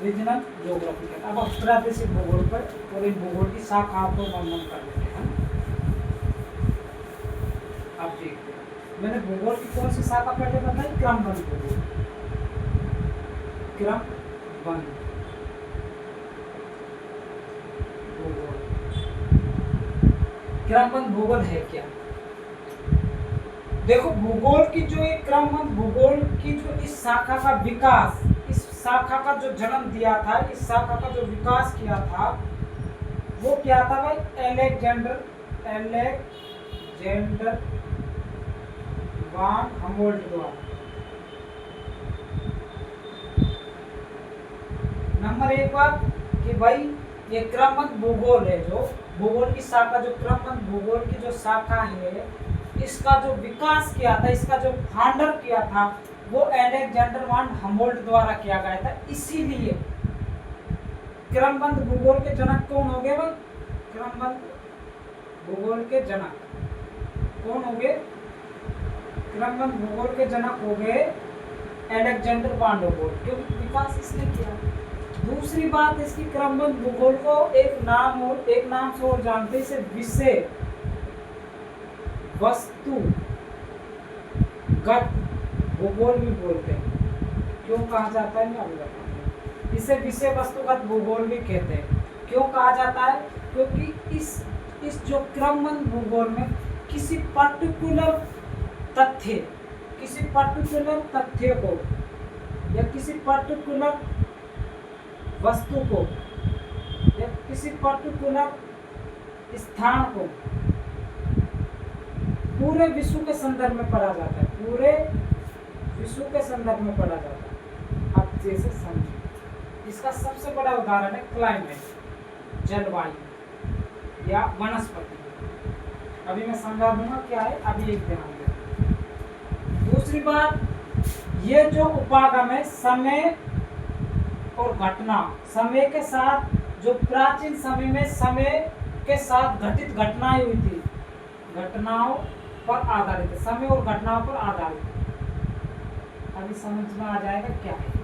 रीजनल ज्योग्राफी कहते हैं। अब हम प्रादेशिक भूगोल पर और इन भूगोल की शाखाओं को वर्णन कर लेते हैं। आप देखते हैं मैंने भूगोल की कौन सी शाखा पहले बताई? क्रमबद्ध भूगोल। क्रमबद्ध क्रमबद्ध भूगोल है क्या? देखो, भूगोल की जो एक क्रमबद्ध भूगोल की जो इस शाखा का विकास, इस शाखा का जो जन्म दिया था, इस शाखा का जो विकास किया था, वो क्या था भाई? अलेक्जेंडर वॉन हुमोल्ट द्वारा। नंबर एक बात कि भाई ये क्रमबद्ध भूगोल है, जो भूगोल की शाखा, जो क्रमबद्ध भूगोल की जो शाखा है, इसका जो विकास किया था, इसका जो फाउंडर किया था, वो अलेक्जेंडर वॉन हुमोल्ट द्वारा किया गया था। इसीलिए क्रमबद्ध भूगोल के जनक कौन हो गए भाई? क्रमबद्ध भूगोल के जनक कौन हो गए? क्रमबद्ध भूगोल के जनक हो गए अलेक्जेंडर वॉन हुमोल्ट, क्योंकि विकास इसने किया। दूसरी बात, इसकी क्रमबद्ध भूगोल को एक नाम से और जानते हैं, इसे विषय वस्तुगत भूगोल भी बोलते हैं। क्यों कहा जाता है मैं अभी बताऊंगा। इसे विषय वस्तुगत भूगोल भी कहते हैं। क्यों कहा जाता है? क्योंकि इस जो क्रमबद्ध भूगोल में किसी पर्टिकुलर तथ्य को या किसी पर्टिकुलर वस्तु को या किसी पर्टिकुलर स्थान को पूरे विश्व के संदर्भ में पढ़ा जाता है। पूरे विश्व के संदर्भ में पढ़ा जाता है। आप जैसे समझिए, इसका सबसे बड़ा उदाहरण है क्लाइमेट, जलवायु या वनस्पति। अभी मैं समझा दूंगा क्या है, अभी एक ध्यान दें। दूसरी बात, ये जो उपागम है समय और घटना, समय के साथ जो प्राचीन समय में समय के साथ घटित घटनाएं हुई थी, घटनाओं पर आधारित, समय और घटनाओं पर आधारित। अभी समझ में आ जाएगा क्या है।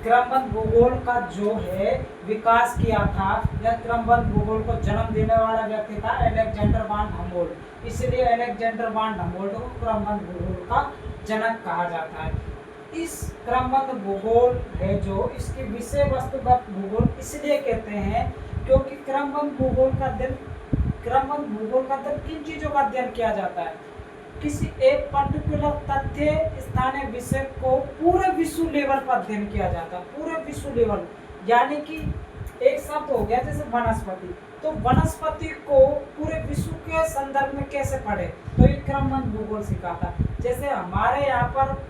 क्रमबद्ध भूगोल का जो है विकास किया था, या क्रमबद्ध भूगोल को जन्म देने वाला व्यक्ति था अलेक्जेंडर वान हम्बोल्ट। इसलिए अलेक्जेंडर वान हम्बोल्ट को क्रमबद्ध भूगोल का जनक कहा जाता है। इस क्रमबद्ध भूगोल है जो, इसकी विषय वस्तुगत भूगोल इसलिए कहते हैं क्योंकि क्रमबद्ध भूगोल का अध्ययन किन चीजों का अध्ययन किया जाता है, किसी एक पर्टिकुलर तथ्य स्थानीय विषय को पूरे विश्व लेवल पर अध्ययन किया जाता है, पूरे विश्व लेवल। यानी कि एक शब्द हो गया जैसे वनस्पति, तो वनस्पति को पूरे विश्व के संदर्भ में कैसे पढ़े, तो ये क्रमबद्ध भूगोल सिखाता। जैसे हमारे यहाँ पर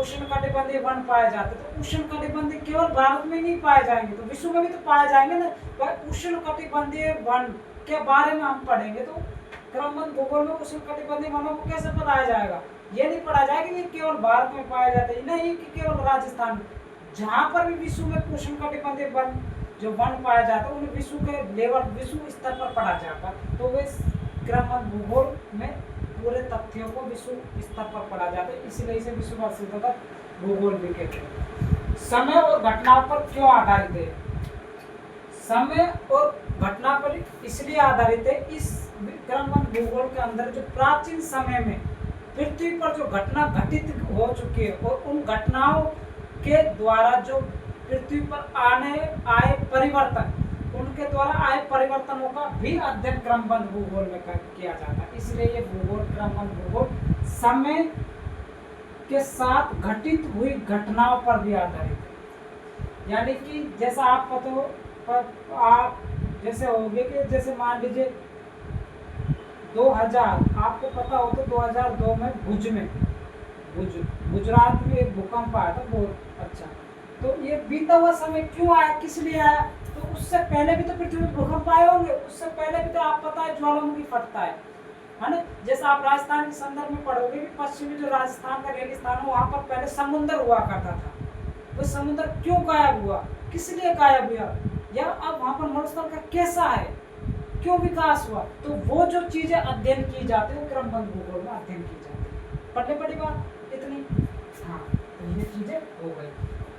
उष्णकटिबंधीय वन पाए जाते, तो उष्णकटिबंधीय केवल भारत में नहीं पाए जाएंगे, तो विश्व में भी तो पाए जाएंगे ना। भाई उष्णकटिबंधीय वन के बारे में हम पढ़ेंगे तो क्रमबद्ध भूगोल में उष्णकटिबंधीय वनों को कैसे पढ़ाया जाएगा, ये नहीं पढ़ा जाएगा कि केवल भारत में पाए जाते हैं, नहीं कि केवल राजस्थान। जहाँ पर भी विश्व में उष्णकटिबंधीय वन जो वन पाया जाता है उन्हें विश्व के लेवल, विश्व स्तर पर पढ़ा जाता है। तो वे क्रमबद्ध भूगोल में पूरे तथ्यों को विश्व स्तर पर पढ़ा जाता है, इसलिए इसे विश्व वस्तुगत भूगोल भी कहते हैं। समय और घटनाओं पर क्यों आधारित है, समय और घटना पर इसलिए आधारित है, इस क्रमबद्ध भूगोल के अंदर जो प्राचीन समय में पृथ्वी पर जो घटना घटित हो चुकी है और उन घटनाओं के द्वारा जो पृथ्वी पर आए परिवर्तन, उनके द्वारा आए परिवर्तनों का भी अध्ययन क्रमबद्ध भूगोल में किया जाता है। इसलिए ये भूगोल, क्रमबद्ध भूगोल समय के साथ घटित हुई घटनाओं पर भी आधारित है। यानी कि जैसा आप पता हो, आप जैसे होंगे कि जैसे मान लीजिए 2000, आपको पता हो तो 2002 में गुजरात में एक भूकंप आया था बहुत अच्छा। तो ये बीता हुआ समय क्यों आया, किस लिए आया, तो उससे पहले भी तो पृथ्वी में भूकंप आए होंगे, उससे पहले भी तो आप पता है ज्वालामुखी फटता है ना। जैसे आप राजस्थान के संदर्भ में पढ़ोगे कि पश्चिमी जो राजस्थान का रेगिस्तान है वहाँ पर पहले समुद्र हुआ करता था, वो समुद्र क्यों गायब हुआ, किस लिए गायब हुआ, या अब वहाँ पर मरुस्थल का कैसा है, क्यों विकास हुआ, तो वो जो चीजें अध्ययन की जाती है वो क्रमबद्ध भूगोल में अध्ययन की जाती है। पढ़ने बड़ी बात इतनी, हाँ तो ये चीजें हो गई।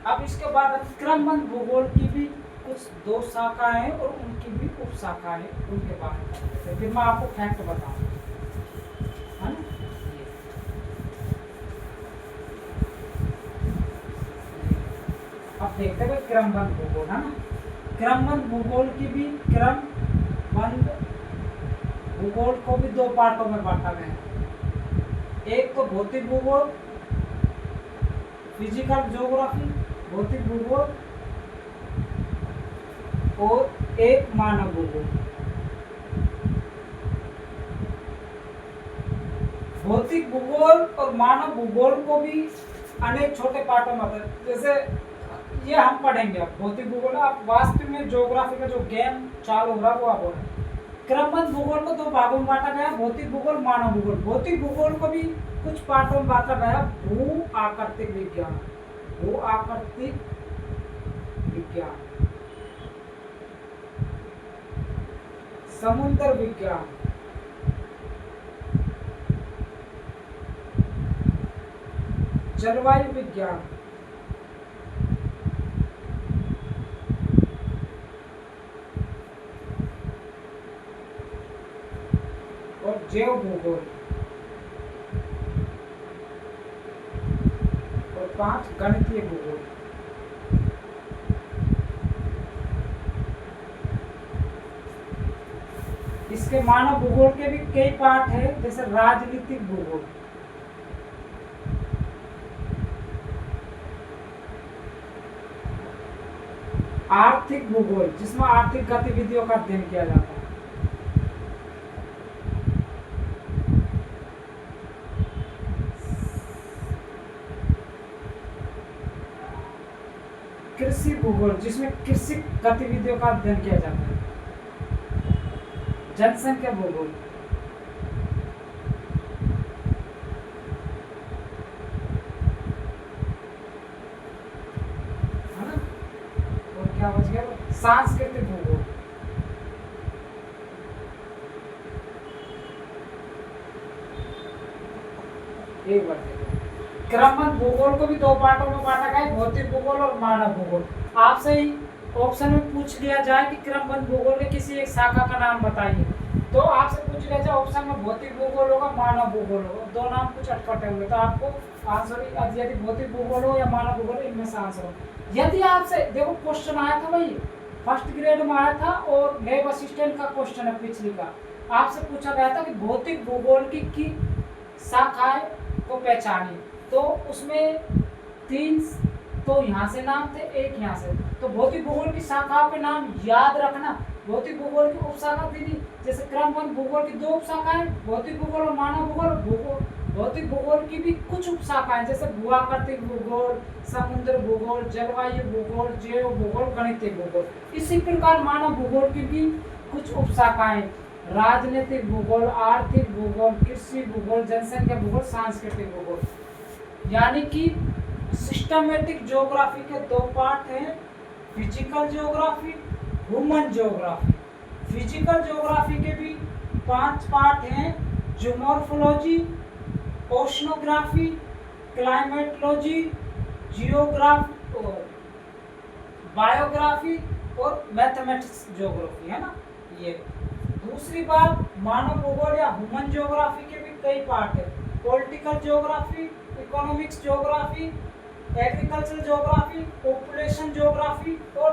अब इसके बाद क्रमबद्ध भूगोल की भी कुछ 2 शाखाएं और उनकी भी उप शाखाएं, उनके बारे में फिर मैं आपको फैक्ट बताऊंगा, है ना। अब देखते हैं क्रमबद्ध भूगोल, है ना। क्रमबद्ध भूगोल की भी, क्रमबद्ध भूगोल को भी 2 पार्टों में बांटा गया है। एक तो भौतिक भूगोल, फिजिकल ज्योग्राफी, भौतिक भूगोल, और एक मानव भूगोल। भौतिक भूगोल और मानव भूगोल को भी अनेक छोटे पार्टों में, जैसे ये हम पढ़ेंगे अब भौतिक भूगोल। आप वास्तव में ज्योग्राफी का जो गेम चालू हो रहा है वो आप हो रहा है। क्रमबद्ध भूगोल को 2 भागों में बांटा गया, भौतिक भूगोल, मानव भूगोल। भौतिक भूगोल को भी कुछ पार्टों में बांटा गया, भू आकृतिक विज्ञान, भू आकृतिक विज्ञान, समुद्र विज्ञान, जलवायु विज्ञान, और जैव भूगोल, और 5 गणितीय भूगोल। इसके मानव भूगोल के भी कई पार्ट है, जैसे राजनीतिक भूगोल, आर्थिक भूगोल जिसमें आर्थिक गतिविधियों का अध्ययन किया जाता है, कृषि भूगोल जिसमें कृषि गतिविधियों का अध्ययन किया जाता है, जनसंख्या भूगोल, सांस्कृतिक भूगोल। एक बार देखो, क्रमबद्ध भूगोल को भी दो पार्टों में बांटा गया है, भौतिक भूगोल और मानव भूगोल। आपसे ही ऑप्शन में पूछ लिया जाए कि क्रमबद्ध भूगोल के किसी एक शाखा का नाम बताइए, तो आपसे पूछ लिया जाए ऑप्शन में भौतिक भूगोल होगा, मानव भूगोल होगा, दो नाम कुछ अटपटे होंगे, तो आपको आंसर यदि भौतिक भूगोल हो या मानव भूगोल, इनमें से आंसर हो। यदि आपसे देखो क्वेश्चन आया था भाई, फर्स्ट ग्रेड में आया था और लैब असिस्टेंट का क्वेश्चन है पिछली का, आपसे पूछा गया था कि भौतिक भूगोल की शाखाएं को पहचानिए, तो उसमें 3 तो यहाँ से नाम थे, एक यहाँ से, तो भौतिक भूगोल की शाखाओं के नाम याद रखना। भौतिक भूगोल की उपशाखा थी, जैसे क्रमबद्ध भूगोल की 2 उपशाखाएं, भौतिक भूगोल और मानव भूगोल। भौतिक भूगोल की भी कुछ उपशाखाएं, जैसे भूआकृतिक भूगोल, समुद्र भूगोल, जलवायु भूगोल, जैव भूगोल, गणितीय भूगोल। इसी प्रकार मानव भूगोल की भी कुछ उपशाखाएं, राजनीतिक भूगोल, आर्थिक भूगोल, कृषि भूगोल, जनसंख्या भूगोल, सांस्कृतिक भूगोल। यानी कि सिस्टमेटिक ज्योग्राफी के 2 पार्ट हैं, physical geography, human geography. Physical geography के भी 5 पार्ट हैं, ज्योमॉर्फोलॉजी, ओशनोग्राफी, क्लाइमेटोलॉजी, जियोग्राफी और बायोग्राफी और मैथमेटिक्स ज्योग्राफी, है ना। ये दूसरी बात, मानव भूगोल या ह्यूमन ज्योग्राफी के भी कई पार्ट है, political geography, economics geography, agriculture geography, population geography और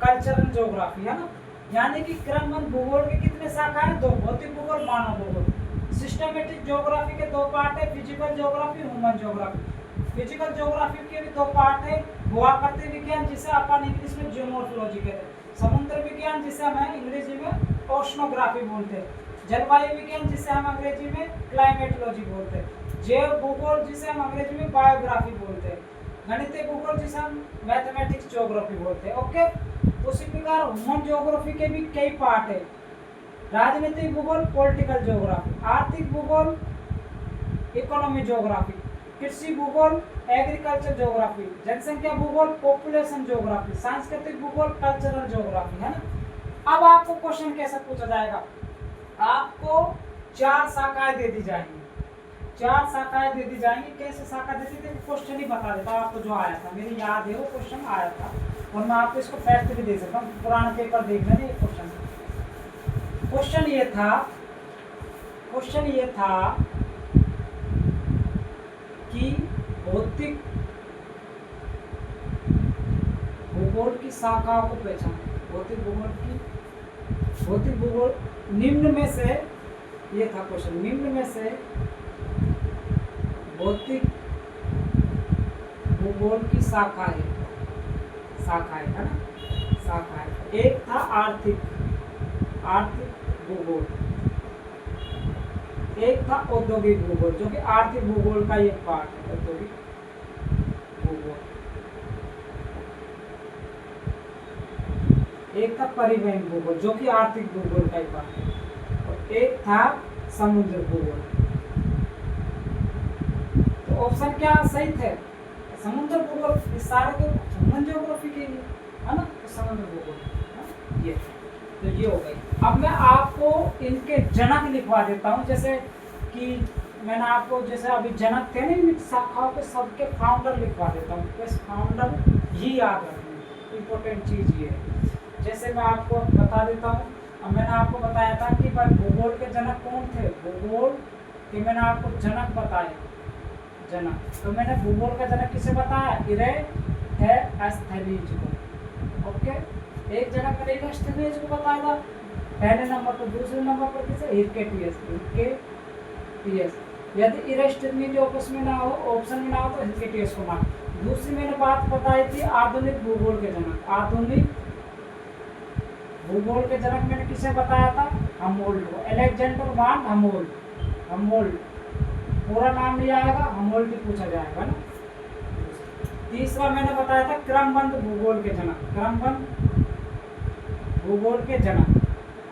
कल्चरल ज्योग्राफी, है ना। यानी कि क्रमबद्ध भूगोल के कितने शाखा है? 2, भौतिक भूगोल, मानव भूगोल। सिस्टमेटिक ज्योग्राफी के 2 पार्ट है, physical geography, human geography. Physical geography के भी 2 पार्ट है, भूआकृति विज्ञान जिसे अपन इंग्लिश में जियोमॉर्फोलॉजी कहते हैं, समुद्र विज्ञान जिसे हम अंग्रेजी में ओशनोग्राफी बोलते हैं, जलवायु विज्ञान जिसे हम अंग्रेजी में क्लाइमेटोलॉजी बोलते हैं, जैव भूगोल जिसे हम अंग्रेजी में बायोग्राफी बोलते हैं, गणितीय भूगोल जिसे हम मैथमेटिक्स ज्योग्राफी बोलते हैं। ओके, उसी प्रकार ह्यूमन ज्योग्राफी के भी कई पार्ट है, राजनीतिक भूगोल, पॉलिटिकल ज्योग्राफी, आर्थिक भूगोल, इकोनॉमी ज्योग्राफी, कृषि भूगोल, एग्रीकल्चर ज्योग्राफी, जनसंख्या भूगोल, पॉपुलेशन ज्योग्राफी, सांस्कृतिक भूगोल, कल्चरल ज्योग्राफी, है ना। अब आपको क्वेश्चन कैसे पूछा जाएगा? आपको 4 शाखाएं दे दी जाएंगी, 4 शाखाएं दे दी जाएंगी। कैसे शाखा देती थी क्वेश्चन ही बता देता हूँ आपको, जो आया था मेरी याद है वो क्वेश्चन आया था, और मैं आपको इसको फैक्ट भी दे सकता हूँ, पुराना पेपर देख लेना। ये क्वेश्चन ये था कि भौतिक भूगोल की शाखाओं को पहचान। भौतिक भूगोल निम्न में से, ये था क्वेश्चन, निम्न में से भौतिक भूगोल की शाखाएं, है ना, शाखाएं। एक था आर्थिक भूगोल, एक था औद्योगिक भूगोल, जो कि आर्थिक भूगोल का एक पार्ट है, औद्योगिक भूगोल। एक था परिवहन भूगोल, जो कि आर्थिक भूगोल का एक पार्ट है, और एक था समुद्र भूगोल। तो ऑप्शन क्या सही थे? समुद्र भूगोल। इस सारे तो ह्यूमन ज्योग्राफी के लिए, है ना, तो समुद्र भूगोल ये, तो ये हो गई। अब मैं आपको इनके जनक लिखवा देता हूँ, जैसे कि मैंने आपको जैसे अभी जनक थे ना इन शाखाओं के, सबके फाउंडर लिखवा देता हूँ, बस फाउंडर ही याद रखना, इम्पोर्टेंट चीज़ ये है। जैसे मैं आपको बता देता हूँ, अब मैंने आपको बताया था कि भाई भूगोल के जनक कौन थे, भूगोल के मैंने आपको जनक बताए, जनक। तो मैंने भूगोल का जनक किसे बताया? इरेस्थेनिज को। ओके, एक जनक मैंने इरेस्थेनिज को बताया था पहले नंबर पर, दूसरे नंबर पर किसे? हिरकेटियस। यदि इरेस्थेनिज ऑप्शन में ना हो तो हिरकेटियस को मान। दूसरी मैंने बात बताई थी आधुनिक भूगोल के जनक। आधुनिक भूगोल के जनक मैंने किसे बताया था? हमोल्ड को, अलेक्जेंडर वान हमोल्ड। पूरा नाम लिया आएगा, हमोल्ड पूछा जाएगा ना। तीसरा मैंने बताया था क्रमबद्ध भूगोल के जनक, क्रमबद्ध भूगोल के जनक।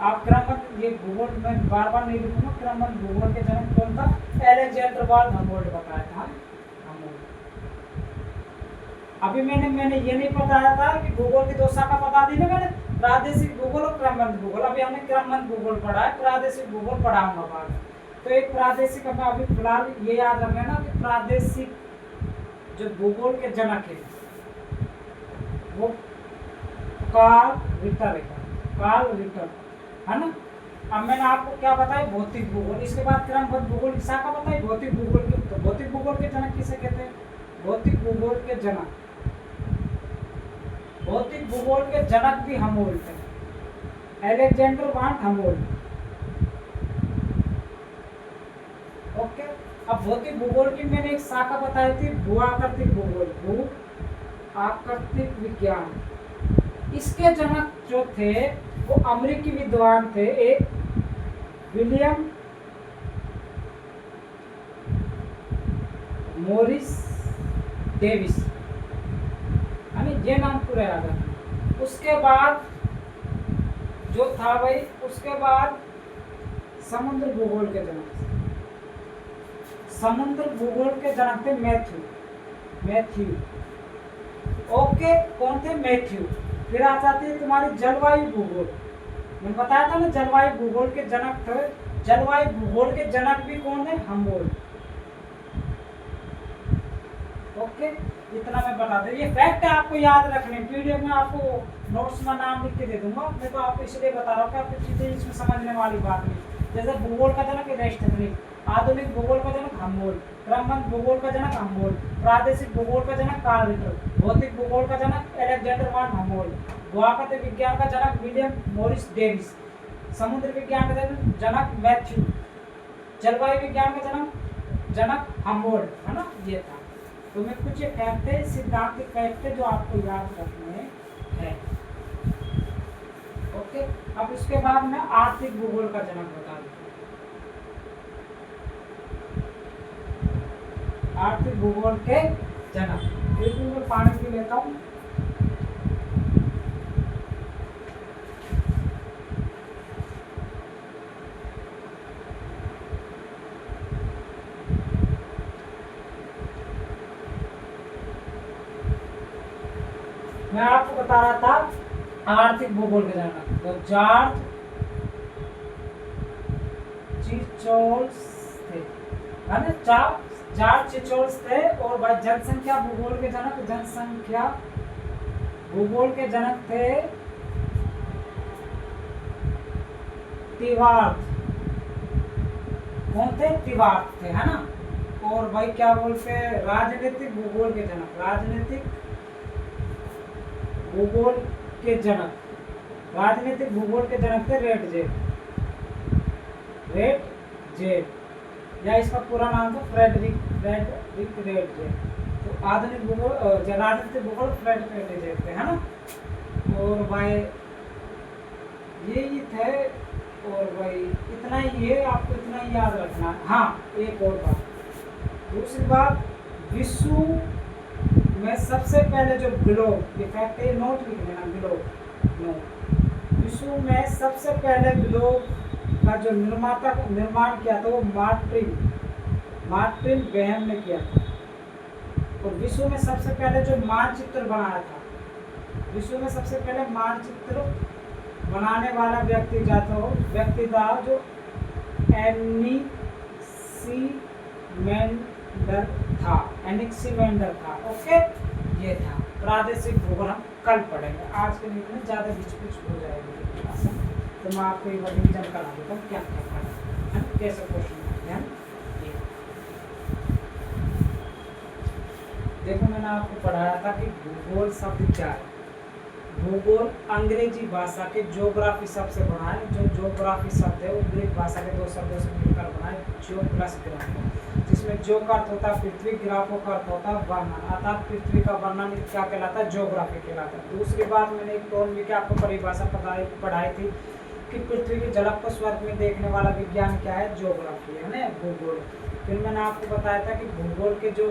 आप क्रमबद्ध, ये भूगोल में बार बार नहीं लिखूंगा, क्रमबद्ध भूगोल के जनक कौन था? अलेक्जेंडर वान हमोल्ड बताया था, हमोल्ड। अभी मैंने ये नहीं बताया था कि भूगोल की दो शाखा बता दी ना मैंने, प्रादेशिक भूगोल और क्रमबद्ध भूगोल। अभी हमने क्रमबद्ध भूगोल पढ़ा है, प्रादेशिक भूगोल पढ़ाऊंगा बाद में। तो एक प्रादेशिक, हमें अभी फिलहाल ये याद रखना ना कि प्रादेशिक जो भूगोल के जनक है वो कार्ल रिटर है, कार्ल रिटर, है ना। अब मैंने आपको क्या बताया, भौतिक भूगोल। इसके बाद क्रमबद्ध भूगोल की शाखा बताई, भौतिक भूगोल की। तो भौतिक भूगोल के जनक किसे कहते हैं? भौतिक भूगोल के जनक, भौतिक भूगोल के जनक भी हम बोलते हैं, अलेक्जेंडर वान हमोल्ड। ओके। अब भौतिक भूगोल की मैंने एक शाखा बताई थी, भू आकृतिक भूगोल, भू आकृतिक विज्ञान। इसके जनक जो थे वो अमेरिकी विद्वान थे, एक विलियम मॉरिस डेविस, ये नाम पूरा याद है। उसके बाद जो था भाई, उसके बाद समुद्र भूगोल के जनक, समुद्र भूगोल के जनक थे मैथ्यू। ओके, कौन थे? मैथ्यू। फिर आ जाती है तुम्हारी जलवायु भूगोल। मैंने बताया था ना जलवायु भूगोल के जनक थे, जलवायु भूगोल के जनक भी कौन है? हमोल्ड। ओके, इतना मैं बता दूं, ये फैक्ट है, आपको याद रखने। पीडीएफ में आपको नोट्स में नाम लिख के दे दूंगा, मैं तो आपको इसलिए बता रहा हूँ कि आपको चीजें इसमें समझने वाली बात नहीं। जैसे भूगोल का जनक एरिस्टोटेलिस, आधुनिक भूगोल का जनक हमोल्ड, क्रमबद्ध भूगोल का जनक हमोल्ड, प्रादेशिक भूगोल का जनक कार्ल रिटर, भौतिक भूगोल का जनक अलेक्जेंडर वान हमोल्ड, भूआकृतिक विज्ञान का जनक विलियम मॉरिस डेविस, समुद्र विज्ञान का जनक मैथ्यू, जलवायु विज्ञान का जनक हमोल्ड, है ना। ये था। तो मैं कुछ ये फैक्ट है, सिद्धांतिक फैक्ट है जो आपको याद रखने हैं। ओके। अब इसके बाद मैं आर्थिक भूगोल का जनक बता दूं। आर्थिक भूगोल के जनक, एक मिनट पानी पी लेता हूँ। मैं आपको बता रहा था आर्थिक भूगोल के जनक, तो जॉर्ज चिचोल्स थे, है ना। जॉर्ज चिचोल्स थे। और भाई जनसंख्या भूगोल के जनक, जनसंख्या भूगोल के जनक थे तिवार्थ। कौन थे? तिवार्थ थे, है ना। और भाई क्या बोलते हैं, राजनीतिक भूगोल के जनक, राजनीतिक भूगोल के जनक, राजनीतिक भूगोल के जनक थे रेडजेट, या इसका पूरा नाम था फ्रेडरिक रेडजेट। तो आधुनिक भूगोल, राजनीतिक भूगोल फ्रेडरिक रेडजेट थे, है ना। और भाई यही थे। और भाई इतना ही है, आपको इतना ही याद रखना है। हाँ, एक और बात, दूसरी बात, विश्व में सबसे पहले जो ग्लोब, ये फैक्ट है, नोट लिख लेना, ग्लोब नोट। विश्व में सबसे पहले ग्लोब का जो निर्माण किया था वो मार्टिन बेहम ने किया था। और विश्व में सबसे पहले जो मानचित्र बनाया था, विश्व में सबसे पहले मानचित्र बनाने वाला व्यक्ति था जो एनिक्सीमेंडर था। ओके, ये था प्रादेशिक भूगोल। हम कल पढ़ेंगे, आज के लिए ज़्यादा बिच हो जाएगी। तो मैं आपको एक बार रिवीजन करा देता हूँ क्या क्या पढ़ा है, कैसे क्वेश्चन आते हैं। देखो, मैंने आपको पढ़ाया था कि भूगोल शब्द क्या है। भूगोल अंग्रेजी भाषा के ज्योग्राफी शब्द से बना है। जो ज्योग्राफी शब्द है वो ग्रीक भाषा के दो शब्दों से मिलकर बना है, जियो प्लस ग्राफो, जिसमें जियो का अर्थ होता है पृथ्वी, ग्राफो का अर्थ होता है वर्णन, अर्थात पृथ्वी का वर्णन क्या कहलाता है? ज्योग्राफी कहलाता है। दूसरी बात, मैंने एक टोनमी की आपको परिभाषा पढ़ाई थी कि पृथ्वी की झलक को स्वर्ग में देखने वाला विज्ञान क्या है? ज्योग्राफी, है ना, भूगोल। फिर मैंने आपको बताया था कि भूगोल के जो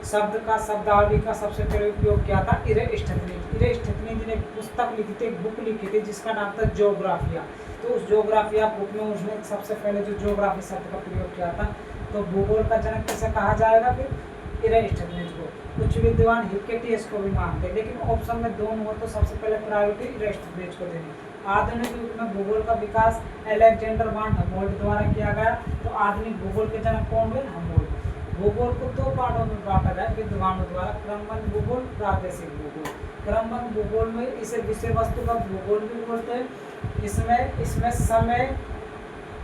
शब्द का, शब्दावली का सबसे पहले उपयोग किया था इरेस्टथनीज ने पुस्तक लिखी थी, एक बुक लिखी थी जिसका नाम था ज्योग्राफिया। तो उस ज्योग्राफिया बुक में उसने सबसे पहले जो ज्योग्राफी शब्द का प्रयोग किया था। तो भूगोल का जनक किसे कहा जाएगा? फिर इरेस्टथनीज को। कुछ विद्वान हिक्केटियस को भी मानते हैं, लेकिन ऑप्शन में दोनों हो तो सबसे पहले प्रायोरिटी एरिस्टोटेलिस को देनी। आधुनिक युग में भूगोल का विकास अलेक्जेंडर वान हमोल्ड द्वारा किया गया। तो आधुनिक भूगोल के जनक कौन हुए? हमोल्ड। भूगोल को दो पार्टों में बांटा गया विद्वानों द्वारा, क्रमबद्ध भूगोल, प्रादेशिक भूगोल। क्रमबद्ध भूगोल में इसे विषय वस्तु का भूगोल भी बोलते हैं। इसमें समय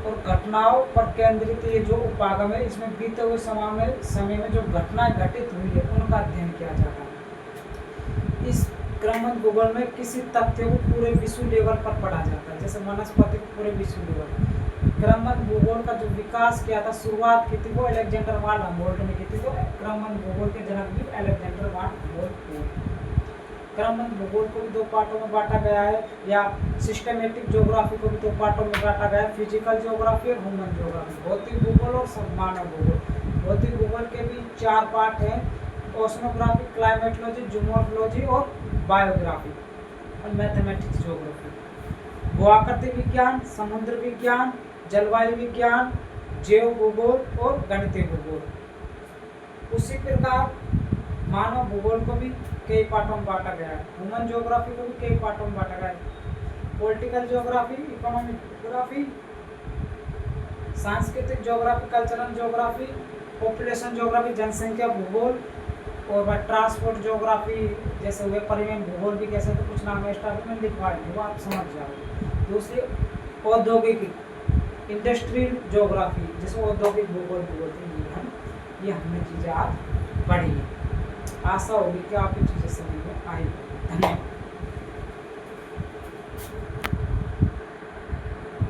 और घटनाओं पर केंद्रित ये जो उपागम है, इसमें बीते हुए समय में जो घटनाएं घटित हुई है उनका अध्ययन किया जाता है। इस क्रमबद्ध भूगोल में किसी तथ्य को पूरे विश्व लेवल पर पढ़ा जाता है, जैसे वनस्पति को पूरे विश्व लेवल। क्रमबद्ध भूगोल का जो विकास किया था, शुरुआत की थी वो अलेक्जेंडर वान हमोल्ड ने की थी। तो क्रमबद्ध भूगोल के जनक भी अलेक्जेंडर वान हमोल्ड थे। क्रमबद्ध भूगोल को भी दो पार्टों में बांटा गया है, या सिस्टमेटिक ज्योग्राफी को भी दो पार्टों में बांटा गया है, फिजिकल ज्योग्राफी और ह्यूमन ज्योग्राफी, भौतिक भूगोल और मानव भूगोल। भौतिक भूगोल के भी चार पार्ट हैं, ओशनोग्राफी, क्लाइमेटोलॉजी, जूमोर्फोलॉजी और बायोग्राफी और मैथमेटिक्स ज्योग्राफी। भूआकृति विज्ञान, समुद्र विज्ञान, जलवायु विज्ञान, जैव भूगोल और गणितीय भूगोल। उसी प्रकार मानव भूगोल को भी कई पार्टों में बांटा गया है। ह्यूमन ज्योग्राफी को भी कई पार्टों में बांटा गया है। पॉलिटिकल ज्योग्राफी, इकोनॉमिक ज्योग्राफी, सांस्कृतिक geography, cultural geography, population geography, जनसंख्या भूगोल, और ट्रांसपोर्ट ज्योग्राफी जैसे हुए परिवहन भूगोल भी कैसे, तो कुछ नाम एक्स्ट्रा में लिखवा देंगे वो आप समझ जाओगे। दूसरी औद्योगिक इंडस्ट्रियल ज्योग्राफी, जैसे औद्योगिक भूगोल भी बोलते हैं, ये हमने चीज़ें आज पढ़ी है। आशा होगी कि आपकी चीज़ें समझ में आई। धन्यवाद।